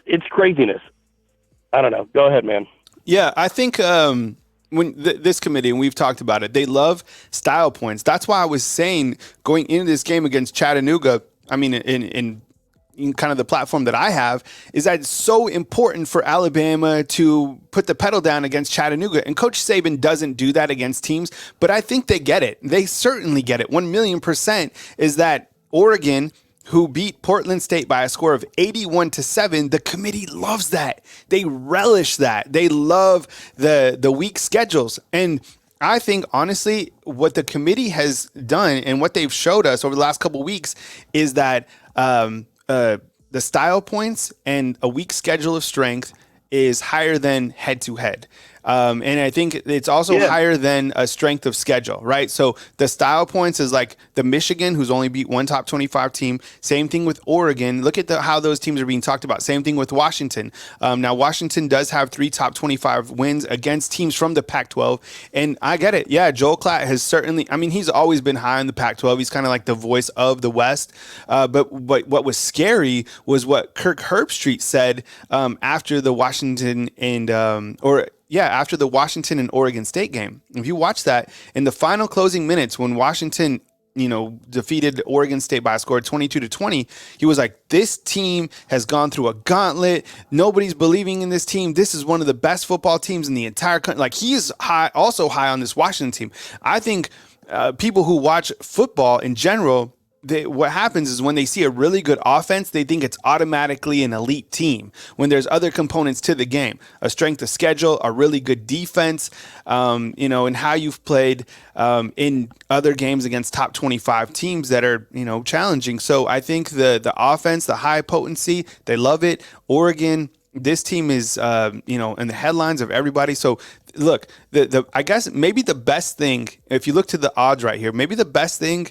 it's craziness. I don't know. Go ahead, man. Yeah, I think when this committee, and we've talked about it, they love style points. That's why I was saying going into this game against Chattanooga, I mean, in kind of the platform that I have, is that it's so important for Alabama to put the pedal down against Chattanooga. And Coach Saban doesn't do that against teams, but I think they get it. They certainly get it. 1,000,000% is that Oregon, who beat Portland State by a score of 81-7, the committee loves that. They relish that. They love the weak schedules. And I think, honestly, what the committee has done and what they've showed us over the last couple of weeks is that the style points and a weak schedule of strength is higher than head-to-head. And I think it's also higher than a strength of schedule, right? So the style points is like the Michigan, who's only beat one top 25 team. Same thing with Oregon. Look at how those teams are being talked about. Same thing with Washington. Now, Washington does have 3 top 25 wins against teams from the Pac-12. And I get it. Yeah, Joel Klatt has certainly, I mean, he's always been high in the Pac-12. He's kind of like the voice of the West. But what was scary was what Kirk Herbstreit said after the Washington after the Washington and Oregon State game. If you watch that, in the final closing minutes when Washington, defeated Oregon State by a score of 22-20, he was like, this team has gone through a gauntlet. Nobody's believing in this team. This is one of the best football teams in the entire country. Like, he is also high on this Washington team. I think people who watch football in general, what happens is when they see a really good offense, they think it's automatically an elite team when there's other components to the game, a strength of schedule, a really good defense, and how you've played in other games against top 25 teams that are, challenging. So I think the offense, the high potency, they love it. Oregon, this team is, in the headlines of everybody. So look, I guess maybe the best thing, if you look to the odds right here, maybe the best thing,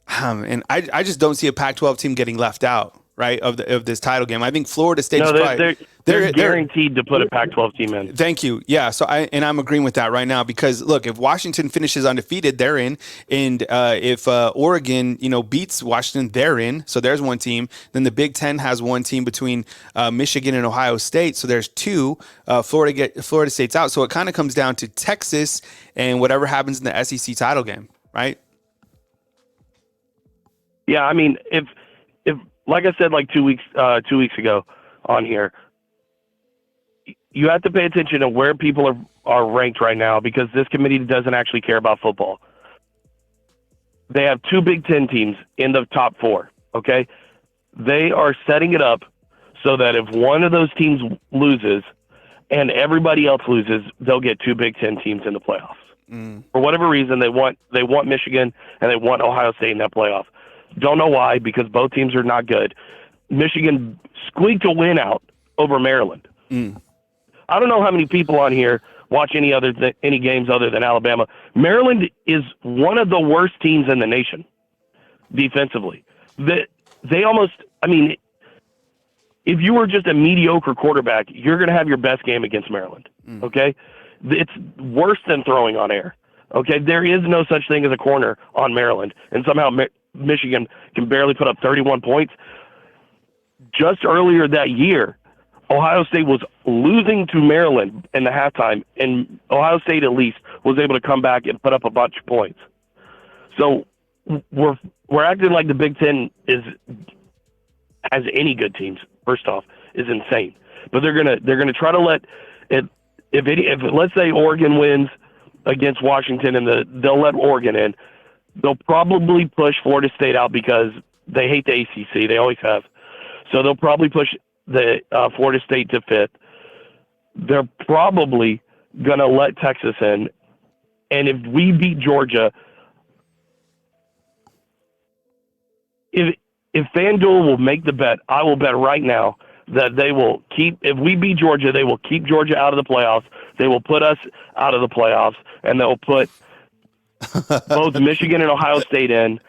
and I just don't see a Pac-12 team getting left out, right, of this title game. I think Florida State is probably they're guaranteed to put a Pac-12 team in. Thank you. Yeah, so I'm agreeing with that right now because look, if Washington finishes undefeated, they're in, and if Oregon, beats Washington, they're in. So there's one team. Then the Big Ten has one team between Michigan and Ohio State. So there's 2. Florida State's out. So it kind of comes down to Texas and whatever happens in the SEC title game, right? Yeah, I mean, if like I said, like 2 weeks ago on here, you have to pay attention to where people are ranked right now because this committee doesn't actually care about football. They have 2 Big Ten teams in the top 4. Okay, they are setting it up so that if one of those teams loses and everybody else loses, they'll get 2 Big Ten teams in the playoffs. For whatever reason, they want Michigan and they want Ohio State in that playoff. Don't know why, because both teams are not good. Michigan squeaked a win out over Maryland. I don't know how many people on here watch any games other than Alabama. Maryland is one of the worst teams in the nation defensively. They almost, I mean, if you were just a mediocre quarterback, you're going to have your best game against Maryland. Okay? It's worse than throwing on air. Okay? There is no such thing as a corner on Maryland, and somehow Michigan can barely put up 31 points. Just earlier that year, Ohio State was losing to Maryland in the halftime, and Ohio State at least was able to come back and put up a bunch of points. So we're acting like the Big Ten has any good teams. First off, is insane. But they're gonna try to let it. If let's say Oregon wins against Washington and they'll let Oregon in. They'll probably push Florida State out because they hate the ACC. They always have. So they'll probably push the Florida State to 5th. They're probably going to let Texas in. And if we beat Georgia, if FanDuel will make the bet, I will bet right now that they will if we beat Georgia, they will keep Georgia out of the playoffs. They will put us out of the playoffs, and they'll put both Michigan and Ohio State in,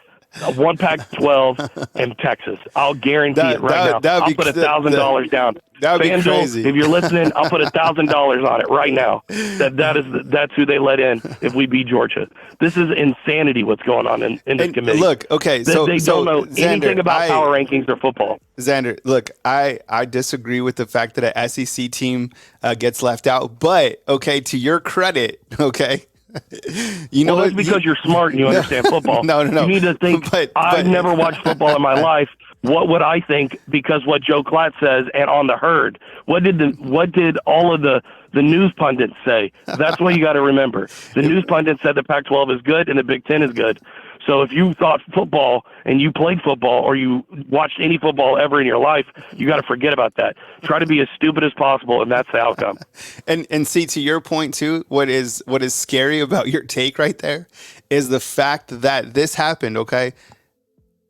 one Pac-12 and Texas. I'll guarantee it right now. I'll put $1,000 down. That would be crazy. If you're listening, I'll put $1,000 on it right now. That's who they let in if we beat Georgia. This is insanity what's going on in this committee. Look, okay, they don't know anything about power rankings or football. Xander, look, I disagree with the fact that an SEC team gets left out, but okay, to your credit, okay. That's because you're smart and you understand football. No. You need to think, I've never watched football in my life. What would I think? Because what Joe Klatt says and on the herd. What did all of the news pundits say? That's what you got to remember. The news pundits said the Pac-12 is good and the Big Ten is good. So if you thought football and you played football or you watched any football ever in your life, you got to forget about that. Try to be as stupid as possible, and that's the outcome. And see, to your point too, what is scary about your take right there is the fact that this happened, okay?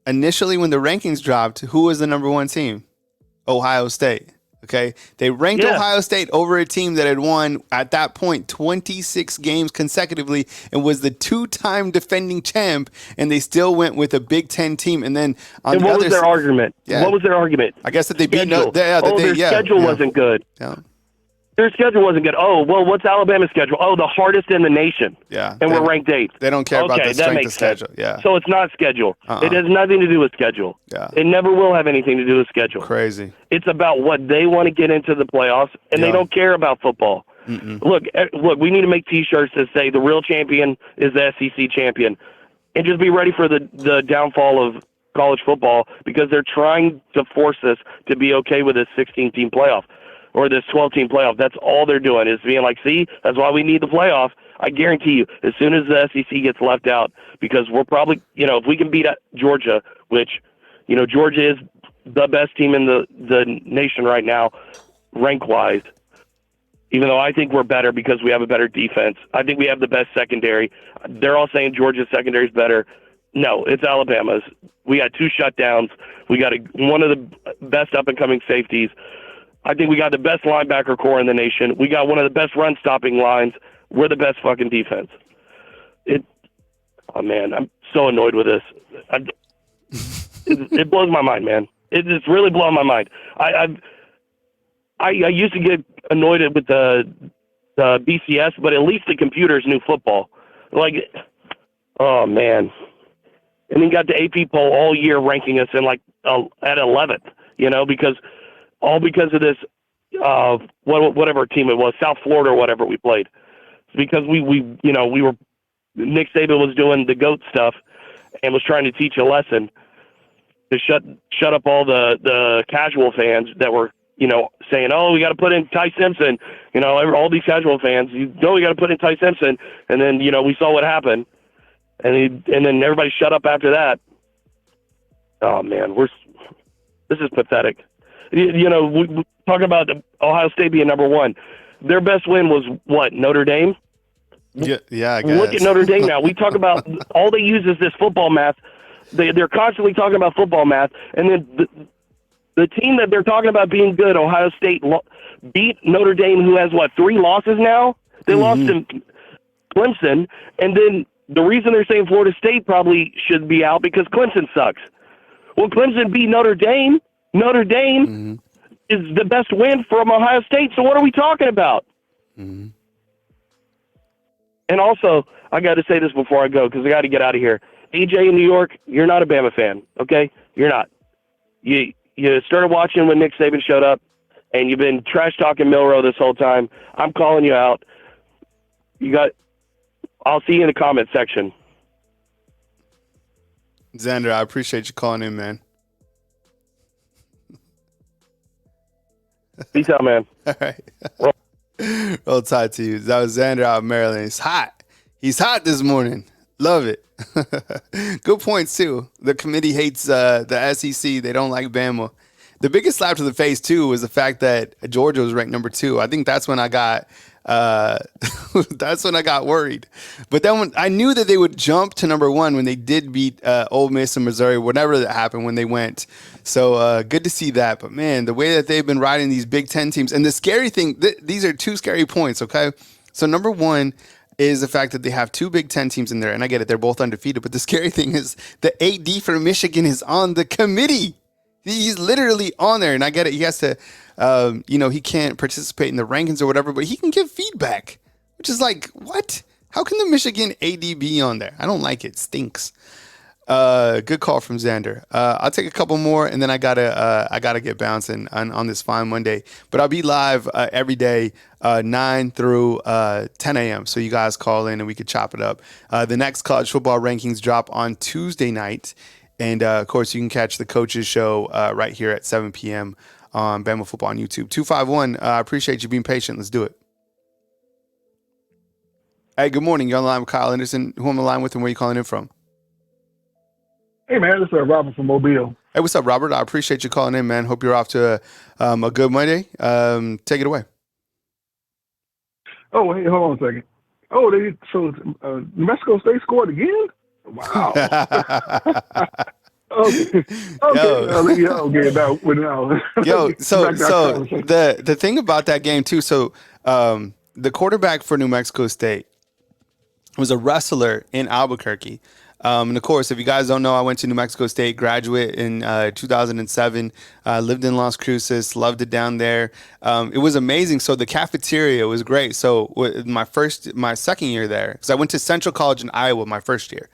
Initially when the rankings dropped, who was the number 1 team? Ohio State. Okay, they ranked Yeah. Ohio State over a team that had won at that point 26 games consecutively and was the 2-time defending champ, and they still went with a Big Ten team. And then on And the what other was their argument? Yeah. What was their argument? I guess that they beat Schedule. Their schedule wasn't good. Yeah. Their schedule wasn't good. Oh, well, what's Alabama's schedule? Oh, the hardest in the nation. Yeah. And we're ranked 8th. They don't care about the that strength makes of schedule. sense. Yeah. So it's not schedule. It has nothing to do with schedule. Yeah. It never will have anything to do with schedule. Crazy. It's about what they want to get into the playoffs, and they don't care about football. Look, we need to make T-shirts that say the real champion is the SEC champion, and just be ready for the downfall of college football, because they're trying to force us to be okay with this 16-team playoff or this 12-team playoff. That's all they're doing, is being like, see, that's why we need the playoff. I guarantee you, as soon as the SEC gets left out, because we're probably, if we can beat Georgia, which, Georgia is the best team in the nation right now, rank-wise, even though I think we're better because we have a better defense. I think we have the best secondary. They're all saying Georgia's secondary is better. No, it's Alabama's. We got 2 shutdowns. We got one of the best up-and-coming safeties. I think we got the best linebacker core in the nation. We got one of the best run-stopping lines. We're the best fucking defense. Oh, man, I'm so annoyed with this. It blows my mind, man. It's really blowing my mind. I used to get annoyed with the BCS, but at least the computers knew football. Oh, man. And then got the AP poll all year ranking us in at 11th, because of this, whatever team it was, South Florida or whatever we played. It's because we were, Nick Saban was doing the GOAT stuff and was trying to teach a lesson to shut up all the casual fans that were, saying, oh, we got to put in Ty Simpson, all these casual fans, we got to put in Ty Simpson. And then, we saw what happened. And then everybody shut up after that. Oh, man, this is pathetic. We talking about Ohio State being number 1. Their best win was what, Notre Dame? Yeah, I guess. Look at Notre Dame now. We talk about all they use is this football math. They're constantly talking about football math, and then the team that they're talking about being good, Ohio State, beat Notre Dame, who has, 3 losses now? They lost to Clemson, and then the reason they're saying Florida State probably should be out because Clemson sucks. Well, Clemson beat Notre Dame. Notre Dame is the best win from Ohio State, so what are we talking about? And also, I got to say this before I go because I got to get out of here. AJ in New York, you're not a Bama fan, okay? You're not. You started watching when Nick Saban showed up, and you've been trash-talking Milroe this whole time. I'm calling you out. I'll see you in the comment section. Xander, I appreciate you calling in, man. Peace out, man. All right. Roll Tide to you. That was Xander out of Maryland. It's hot. He's hot this morning. Love it. Good points, too. The committee hates the SEC. They don't like Bama. The biggest slap to the face, too, was the fact that Georgia was ranked number 2. I think that's when I got worried. But then when I knew that they would jump to number 1 when they did beat Ole Miss and Missouri, whatever that happened when they went. So good to see that. But, man, the way that they've been riding these Big Ten teams. And the scary thing, these are 2 scary points, okay? So number 1 is the fact that they have 2 Big Ten teams in there. And I get it, they're both undefeated. But the scary thing is the AD for Michigan is on the committee. He's literally on there. And I get it. He has to, he can't participate in the rankings or whatever, but he can give feedback, which is like, what? How can the Michigan AD be on there? I don't like it. Stinks. Good call from Xander. I'll take a couple more, and then I gotta get bouncing on this fine Monday. But I'll be live every day, 9 through 10 a.m. So you guys call in and we could chop it up. The next college football rankings drop on Tuesday night, and of course you can catch the coaches show right here at 7 p.m. on Bama Football on YouTube. 251. I appreciate you being patient. Let's do it. Hey, good morning. You're on the line with Kyle Henderson. Who am I on the line with, and where are you calling in from? Hey, man, this is Robert from Mobile. Hey, what's up, Robert? I appreciate you calling in, man. Hope you're off to a good Monday. Take it away. Oh, hey, hold on a second. Oh, New Mexico State scored again? Wow. Okay. Okay. Yeah. Okay. Now. Yo, so Back to our conversation. the thing about that game too. So the quarterback for New Mexico State was a wrestler in Albuquerque. And of course, if you guys don't know, I went to New Mexico State, graduate in 2007, lived in Las Cruces, loved it down there. It was amazing. So the cafeteria was great. So my second year there, because I went to Central College in Iowa my first year.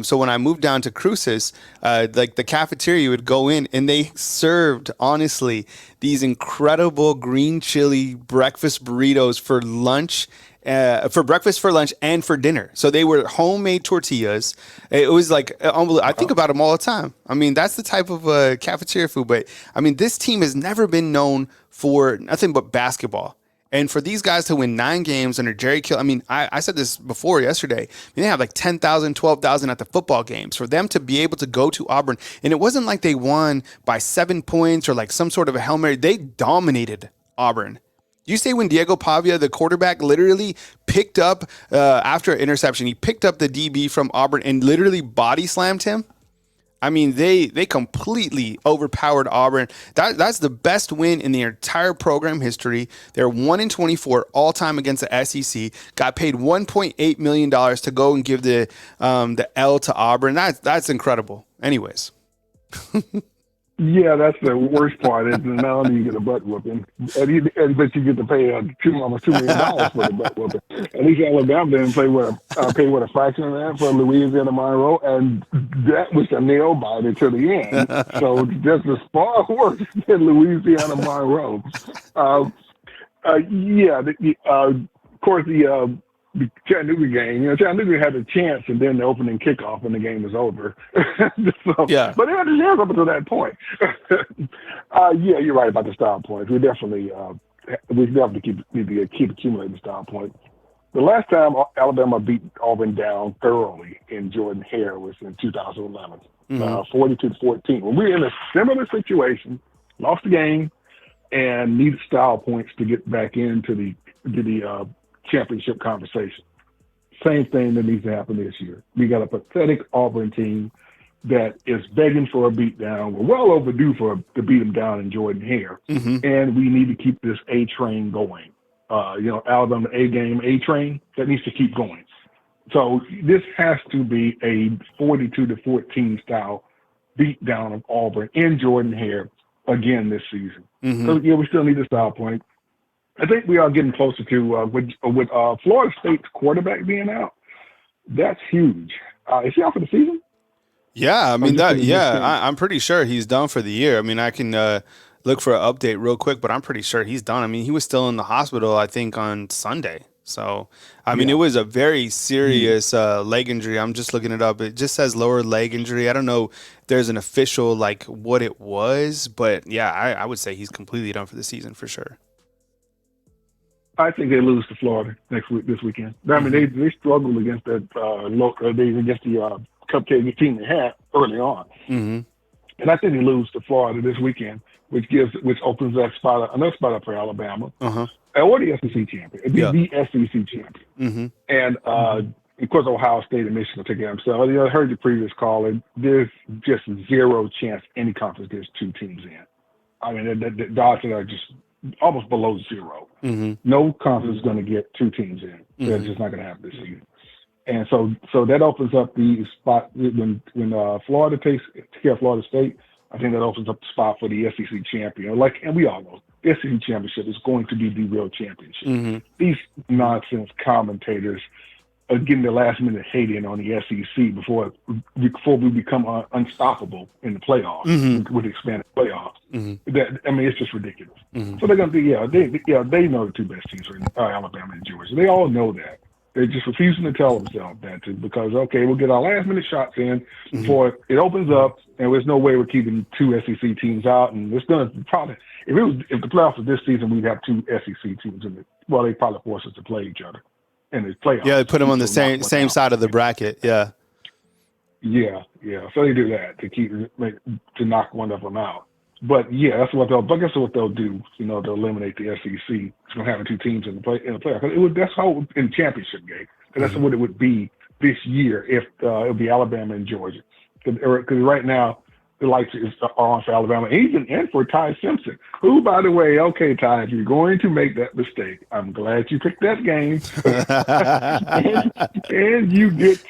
So when I moved down to Cruces, like the cafeteria, you would go in and they served, honestly, these incredible green chili breakfast burritos for lunch. For breakfast, for lunch, and for dinner. So they were homemade tortillas. It was like unbelievable. I think about them all the time. I mean, that's the type of cafeteria food. But I mean, this team has never been known for nothing but basketball. And for these guys to win 9 games under Jerry Kill, I mean, I said this before yesterday. I mean, they have like 10,000, 12,000 at the football games. For them to be able to go to Auburn, and it wasn't like they won by 7 points or like some sort of a Hail Mary. They dominated Auburn. You say when Diego Pavia, the quarterback, literally picked up after an interception, he picked up the DB from Auburn and literally body slammed him. I mean, they completely overpowered Auburn. That's the best win in the entire program history. They're 1-24 all time against the SEC. Got paid $1.8 million to go and give the L to Auburn. That's incredible. Anyways. Yeah, that's the worst part. Is not only you get a butt whooping, but you get to pay almost $2 million for the butt whooping. At least Alabama didn't pay what a fraction of that for Louisiana Monroe, and that was a nail biter to the end. So this is far worse than Louisiana Monroe. Of course the Chattanooga game, Chattanooga had a chance, and then the opening kickoff, and the game was over. Yeah. But they had a chance up until that point. You're right about the style points. We definitely need to keep accumulating style points. The last time Alabama beat Auburn down thoroughly in Jordan Hare was in 2011, 42-14. When we were in a similar situation, lost the game, and needed style points to get back into the championship conversation. Same thing that needs to happen this year. We got a pathetic Auburn team that is begging for a beatdown. We're well overdue to beat them down in Jordan Hare, and we need to keep this A train going. Alabama A train that needs to keep going. So this has to be a 42-14 style beatdown of Auburn in Jordan Hare again this season. So we still need a style point. I think we are getting closer to with Florida State's quarterback being out. That's huge. Is he out for the season? Yeah, I mean I'm pretty sure he's done for the year. I mean, I can look for an update real quick, but I'm pretty sure he's done. I mean, he was still in the hospital, I think, on Sunday. So, I mean, it was a very serious leg injury. I'm just looking it up. It just says lower leg injury. I don't know if there's an official like what it was, but yeah, I would say he's completely done for the season for sure. I think they lose to Florida this weekend. I mean, they struggled against that against the cupcake team they had early on, and I think they lose to Florida this weekend, which opens that another spot up for Alabama or the SEC champion. It'd be the SEC champion, and of course Ohio State and Michigan will take care of themselves. I heard your previous call, and there's just zero chance any conference gets 2 teams in. I mean, the odds are just almost below 0. No conference is going to get 2 teams in. That's just not going to happen this season. And so that opens up the spot when Florida takes care of Florida State. I think that opens up the spot for the SEC champion. And we all know, the SEC championship is going to be the real championship. These nonsense commentators are getting the last minute hate in on the SEC before we become unstoppable in the playoffs with expanded playoffs. It's just ridiculous. So they're going to be they know the 2 best teams are Alabama and Georgia. They all know that. They're just refusing to tell themselves that because we'll get our last minute shots in before it opens up, and there's no way we're keeping 2 SEC teams out. And it's going to probably if the playoffs was this season, we'd have 2 SEC teams in it. Well, they probably force us to play each other in the playoffs. Yeah, they put them on the same side of the bracket. Yeah. So they do that to knock one of them out. But that's what they'll do. They'll eliminate the SEC. It's going to have 2 teams in the playoff. That's how in the championship game. That's what it would be this year if it would be Alabama and Georgia. because right now the lights are on for Alabama. Even in for Ty Simpson, who, by the way, okay, Ty, if you're going to make that mistake, I'm glad you picked that game, and you get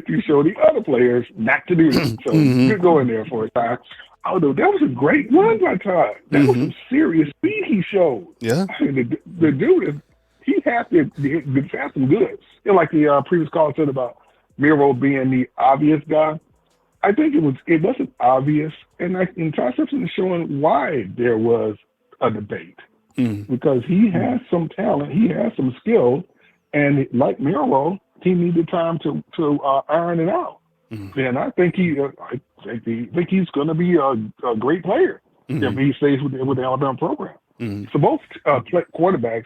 to show the other players not to do that. So good going there for it, Ty. Although that was a great run by Ty. That was some serious speed he showed. Yeah, I mean, the dude he has some goods. You know, like the previous caller said about Miro being the obvious guy. I think it wasn't obvious, and Ty Simpson is showing why there was a debate because he has some talent, he has some skill, and like Miro, he needed time to iron it out. And I think he's going to be a great player if he stays with the Alabama program. So both quarterbacks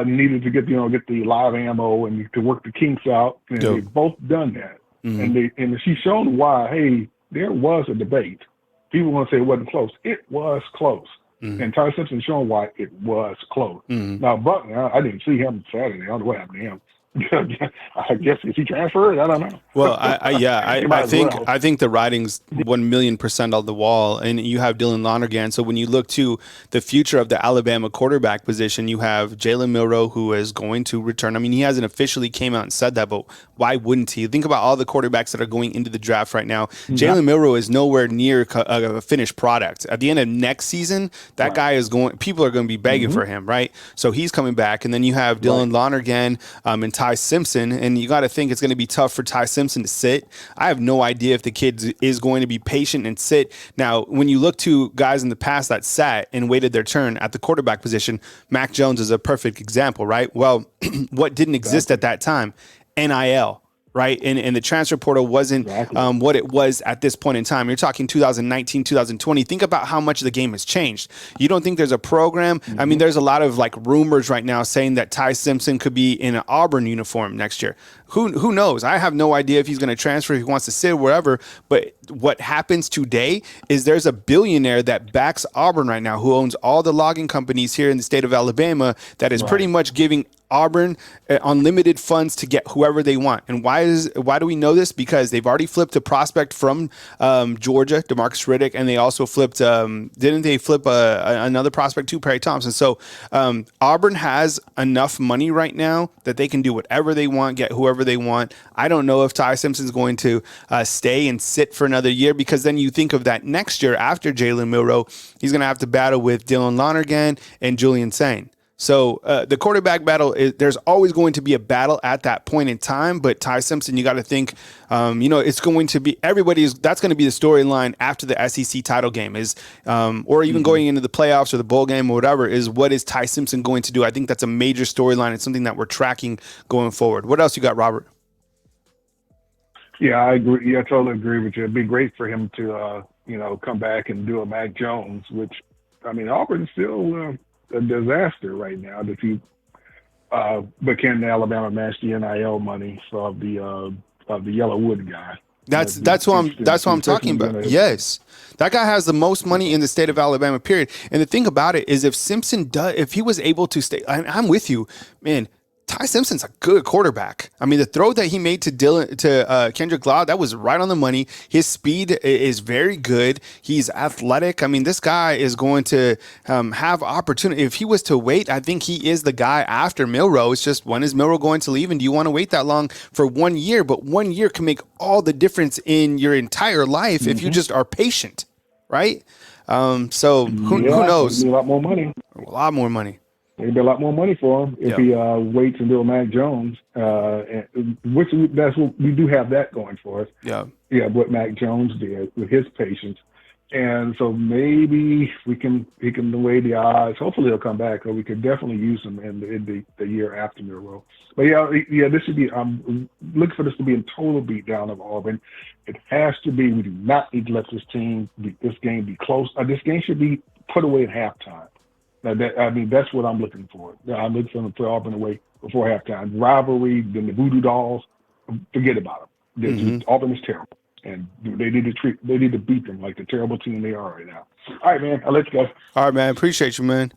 needed to get the live ammo and to work the kinks out, and they've both done that. And she's shown why. Hey, there was a debate. People want to say it wasn't close. It was close. And Ty Simpson shown why it was close. Now, Buckner, I didn't see him Saturday. I don't know what happened to him. I guess if he transferred, I don't know. Well, I think the writing's 1,000,000% on the wall, and you have Dylan Lonergan. So when you look to the future of the Alabama quarterback position, you have Jalen Milroe, who is going to return. I mean, he hasn't officially came out and said that, but why wouldn't he? Think about all the quarterbacks that are going into the draft right now. Jalen Milroe is nowhere near a finished product. At the end of next season, that guy is going. People are going to be begging for him, right? So he's coming back, and then you have Dylan Lonergan and Ty Simpson, and you got to think it's going to be tough for Ty Simpson to sit. I have no idea if the kid is going to be patient and sit. Now, when you look to guys in the past that sat and waited their turn at the quarterback position, Mac Jones is a perfect example, right? Well, what didn't exist at that time? NIL. Right. And the transfer portal wasn't what it was at this point in time. You're talking 2019, 2020. Think about how much the game has changed. You don't think there's a program? I mean, there's a lot of like rumors right now saying that Ty Simpson could be in an Auburn uniform next year. Who knows? I have no idea if he's going to transfer, if he wants to sit, wherever. But what happens today is there's a billionaire that backs Auburn right now who owns all the logging companies here in the state of Alabama that is pretty much giving Auburn unlimited funds to get whoever they want. And why do we know this? Because they've already flipped a prospect from Georgia, DeMarcus Riddick, and they also flipped, didn't they flip another prospect too, Perry Thompson? So Auburn has enough money right now that they can do whatever they want, get whoever they want. I don't know if Ty Simpson's going to stay and sit for another year, because then you think of that next year after Jalen Milroe, he's going to have to battle with Dylan Lonergan and Julian Sain. So the quarterback battle, there's always going to be a battle at that point in time. But Ty Simpson, you got to think, it's going to be that's going to be the storyline after the SEC title game or even going into the playoffs or the bowl game or whatever, is what is Ty Simpson going to do? I think that's a major storyline. It's something that we're tracking going forward. What else you got, Robert? Yeah, I agree. Yeah, I totally agree with you. It'd be great for him to, come back and do a Mac Jones, which, I mean, Auburn's still a disaster right now. But can Alabama match the NIL money of the Yellowwood guy? That's what I'm talking about. Yes, that guy has the most money in the state of Alabama. Period. And the thing about it is, if he was able to stay, I'm with you, man. Ty Simpson's a good quarterback. I mean, the throw that he made to Kendrick Law, that was right on the money. His speed is very good. He's athletic. I mean, this guy is going to have opportunity. If he was to wait, I think he is the guy after Milroe. It's just, when is Milroe going to leave? And do you want to wait that long for 1 year? But 1 year can make all the difference in your entire life if you just are patient, right? So who knows? A lot more money. A lot more money. It'd be a lot more money for him if he waits until Mac Jones, which that's what we do have that going for us. Yeah, what Mac Jones did with his patience, and so maybe he can weigh the odds. Hopefully he'll come back, or we could definitely use him in the year after Milroe. But this should be. I'm looking for this to be a total beatdown of Auburn. It has to be. We do not need to let this game be close. This game should be put away at halftime. That's what I'm looking for. I'm looking for them to put Auburn away before halftime. Rivalry, then the voodoo dolls, forget about them. Auburn is terrible, and they need to beat them like the terrible team they are right now. All right, man. I'll let you go. All right, man. Appreciate you, man.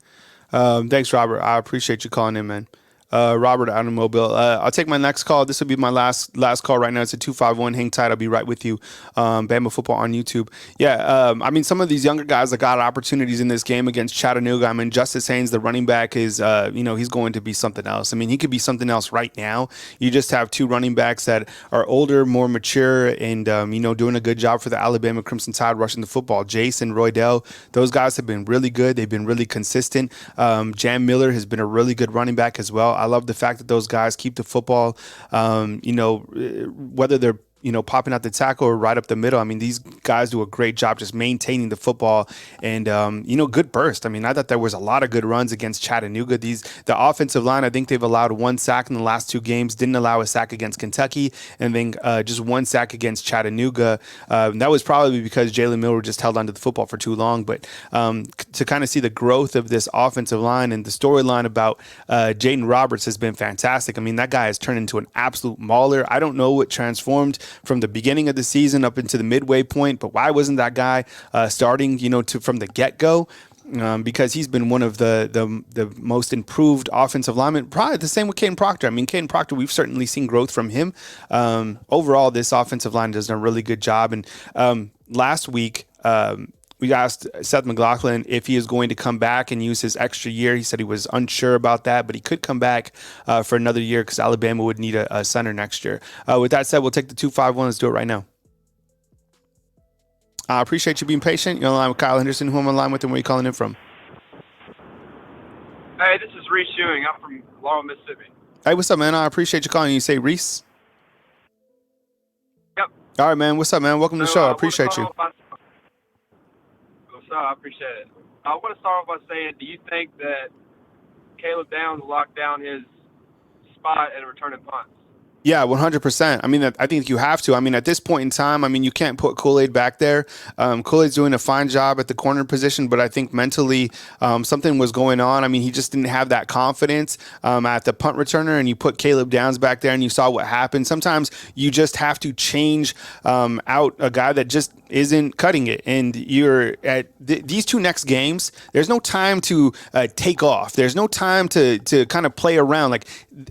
Thanks, Robert. I appreciate you calling in, man. Robert out of Mobile. I'll take my next call. This will be my last call right now. It's a 251. Hang tight. I'll be right with you. Bama Football on YouTube. Yeah, I mean, some of these younger guys that got opportunities in this game against Chattanooga. I mean, Justice Haynes, the running back, is, he's going to be something else. I mean, he could be something else right now. You just have two running backs that are older, more mature, and, doing a good job for the Alabama Crimson Tide rushing the football. Jason, Roydell, those guys have been really good. They've been really consistent. Jam Miller has been a really good running back as well. I love the fact that those guys keep the football, whether they're popping out the tackle or right up the middle. I mean, these guys do a great job just maintaining the football and, good burst. I mean, I thought there was a lot of good runs against Chattanooga. The offensive line, I think they've allowed one sack in the last two games, didn't allow a sack against Kentucky, and then just one sack against Chattanooga. That was probably because Jalen Miller just held onto the football for too long. But to kind of see the growth of this offensive line and the storyline about Jaden Roberts has been fantastic. I mean, that guy has turned into an absolute mauler. I don't know what transformed from the beginning of the season up into the midway point, but why wasn't that guy starting, from the get-go? Because he's been one of the most improved offensive linemen. Probably the same with Caden Proctor. I mean, Caden Proctor, we've certainly seen growth from him. Overall, this offensive line does a really good job. And last week, we asked Seth McLaughlin if he is going to come back and use his extra year. He said he was unsure about that, but he could come back for another year because Alabama would need a center next year. With that said, we'll take the 251. Let's do it right now. I appreciate you being patient. You're on the line with Kyle Henderson. Who am I on the line with and where are you calling in from? Hey, this is Reese Ewing. I'm from Laurel, Mississippi. Hey, what's up, man? I appreciate you calling. You say Reese? Yep. All right, man. What's up, man? Welcome to the show. I appreciate you. I appreciate it. I want to start off by saying, do you think that Caleb Downs locked down his spot at returning punts? Yeah, 100%. I mean, I think you have to. I mean, at this point in time, I mean, you can't put Kool-Aid back there. Kool-Aid's doing a fine job at the corner position, but I think mentally something was going on. I mean, he just didn't have that confidence at the punt returner, and you put Caleb Downs back there, and you saw what happened. Sometimes you just have to change out a guy that just isn't cutting it. And you're at these two next games, there's no time to take off. There's no time to kind of play around. Like,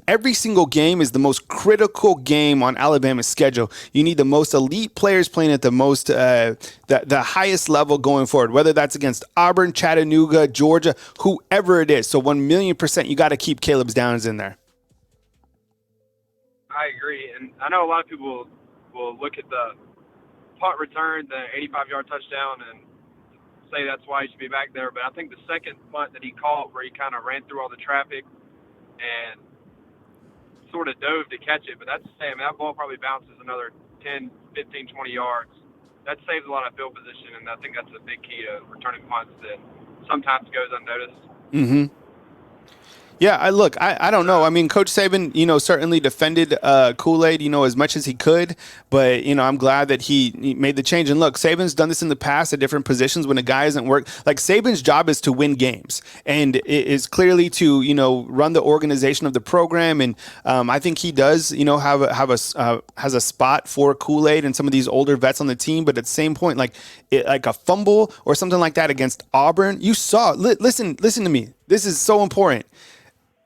every single game is the most critical game on Alabama's schedule. You need the most elite players playing at the most the highest level going forward, whether that's against Auburn, Chattanooga, Georgia, whoever it is. So 1,000,000% you got to keep Caleb Downs in there. I agree. And I know a lot of people will look at the punt return, the 85-yard touchdown, and say that's why he should be back there. But I think the second punt that he caught, where he kind of ran through all the traffic and sort of dove to catch it, but that's the same. That ball probably bounces another 10, 15, 20 yards. That saves a lot of field position, and I think that's a big key to returning punts that sometimes goes unnoticed. Mm-hmm. Yeah, I don't know. I mean, Coach Saban, certainly defended Kool-Aid, as much as he could. But, I'm glad that he made the change. And look, Saban's done this in the past at different positions when a guy hasn't worked. Like, Saban's job is to win games. And it is clearly to, run the organization of the program. And I think he does, has a spot for Kool-Aid and some of these older vets on the team. But at the same point, like a fumble or something like that against Auburn, you saw, listen to me. This is so important.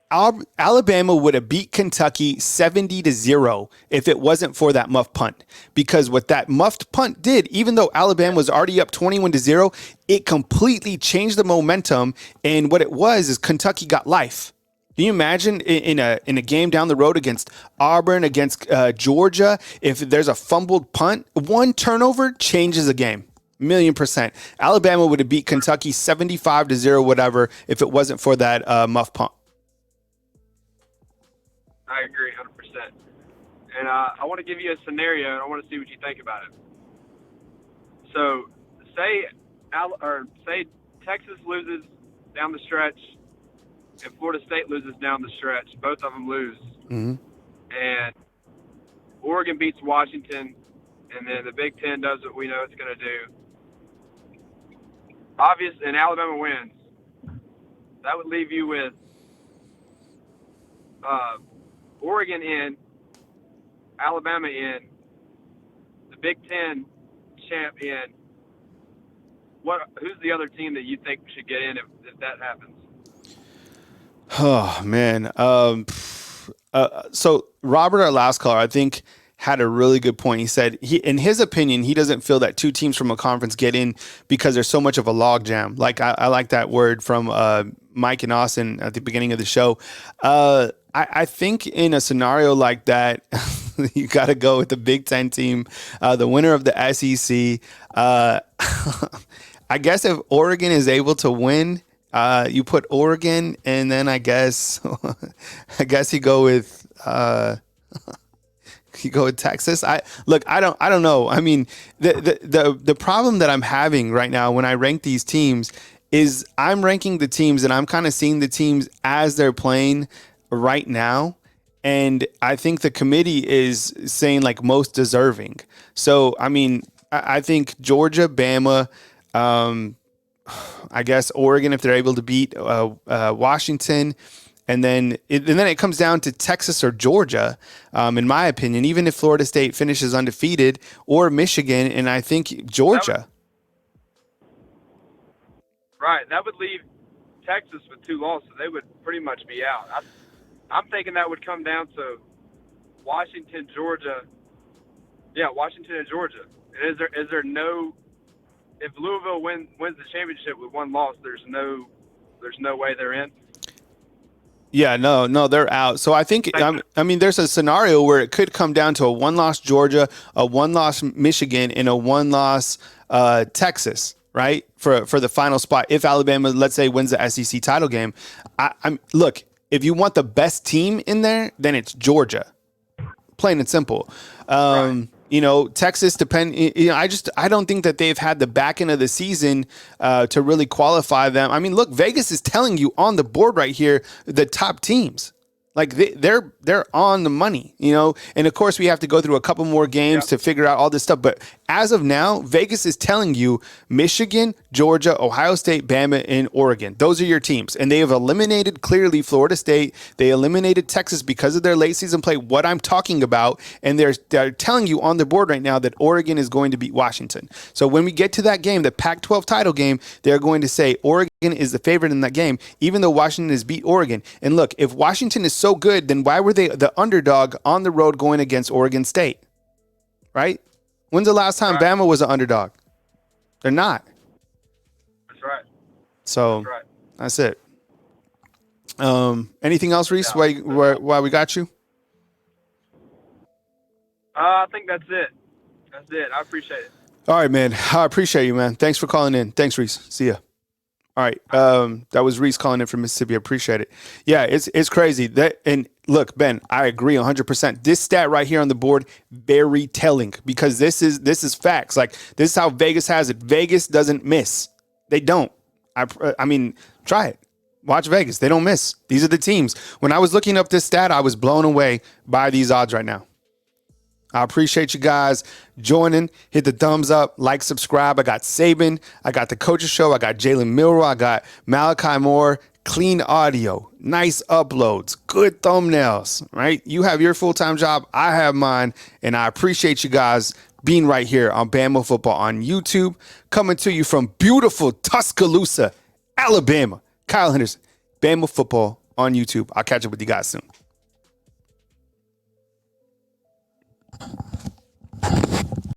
Alabama would have beat Kentucky 70-0 if it wasn't for that muff punt. Because what that muffed punt did, even though Alabama was already up 21-0, it completely changed the momentum. And what it was is Kentucky got life. Can you imagine in a game down the road against Auburn, against Georgia, if there's a fumbled punt, one turnover changes a game. 1,000,000%. Alabama would have beat Kentucky 75-0, whatever, if it wasn't for that muff punt. I agree 100%. And I want to give you a scenario, and I want to see what you think about it. So, say Texas loses down the stretch, and Florida State loses down the stretch. Both of them lose. Mm-hmm. And Oregon beats Washington, and then the Big Ten does what we know it's going to do. And Alabama wins. That would leave you with Oregon in, Alabama in, the Big Ten champ in. Who's the other team that you think should get in if that happens? Oh, man. So Robert, our last caller, I think had a really good point. He said in his opinion, he doesn't feel that two teams from a conference get in because there's so much of a logjam. Like I like that word from Mike and Austin at the beginning of the show. I think in a scenario like that, you got to go with the Big Ten team, the winner of the SEC. I guess if Oregon is able to win, you put Oregon, and then I guess you go with Texas. I don't know. I mean, the problem that I'm having right now when I rank these teams is I'm ranking the teams and I'm kind of seeing the teams as they're playing right now. And I think the committee is saying like most deserving. So, I mean, I think Georgia, Bama, I guess Oregon, if they're able to beat Washington, and then it comes down to Texas or Georgia, in my opinion, even if Florida State finishes undefeated, or Michigan, and I think Georgia. Right. That would leave Texas with 2 losses. They would pretty much be out. I'm thinking that would come down to Washington, Georgia. Yeah, Washington and Georgia. And is there no – if Louisville wins the championship with 1 loss, there's no way they're in? Yeah, no, they're out. So I think, I mean, there's a scenario where it could come down to a 1-loss Georgia, a 1-loss Michigan, and a 1-loss Texas, right? For the final spot. If Alabama, let's say, wins the SEC title game, look, if you want the best team in there, then it's Georgia, plain and simple. Right. You know, Texas I don't think that they've had the back end of the season to really qualify them. I mean, look, Vegas is telling you on the board right here the top teams. Like they're on the money, you know, and of course we have to go through a couple more games to figure out all this stuff. But as of now, Vegas is telling you Michigan, Georgia, Ohio State, Bama, and Oregon. Those are your teams. And they have eliminated clearly Florida State. They eliminated Texas because of their late season play, what I'm talking about. And they're telling you on the board right now that Oregon is going to beat Washington. So when we get to that game, the Pac-12 title game, they're going to say Oregon is the favorite in that game, even though Washington has beat Oregon. And look, if Washington is so good, then why were they the underdog on the road going against Oregon State? Right? When's the last time Bama was an underdog? They're not. That's right. So that's it. Anything else, Reese? Why we got you? I think that's it. That's it. I appreciate it. All right, man. I appreciate you, man. Thanks for calling in. Thanks, Reese. See ya. All right. That was Reese calling in from Mississippi. I appreciate it. Yeah, it's crazy. And look, Ben, I agree 100%. This stat right here on the board, very telling, because this is facts. Like, this is how Vegas has it. Vegas doesn't miss. They don't. I mean, try it. Watch Vegas. They don't miss. These are the teams. When I was looking up this stat, I was blown away by these odds right now. I appreciate you guys joining. Hit the thumbs up, like, subscribe. I got Saban. I got the Coaches Show. I got Jalen Milroe. I got Malachi Moore. Clean audio, nice uploads, good thumbnails, right? You have your full-time job. I have mine. And I appreciate you guys being right here on Bama Football on YouTube. Coming to you from beautiful Tuscaloosa, Alabama. Kyle Henderson, Bama Football on YouTube. I'll catch up with you guys soon.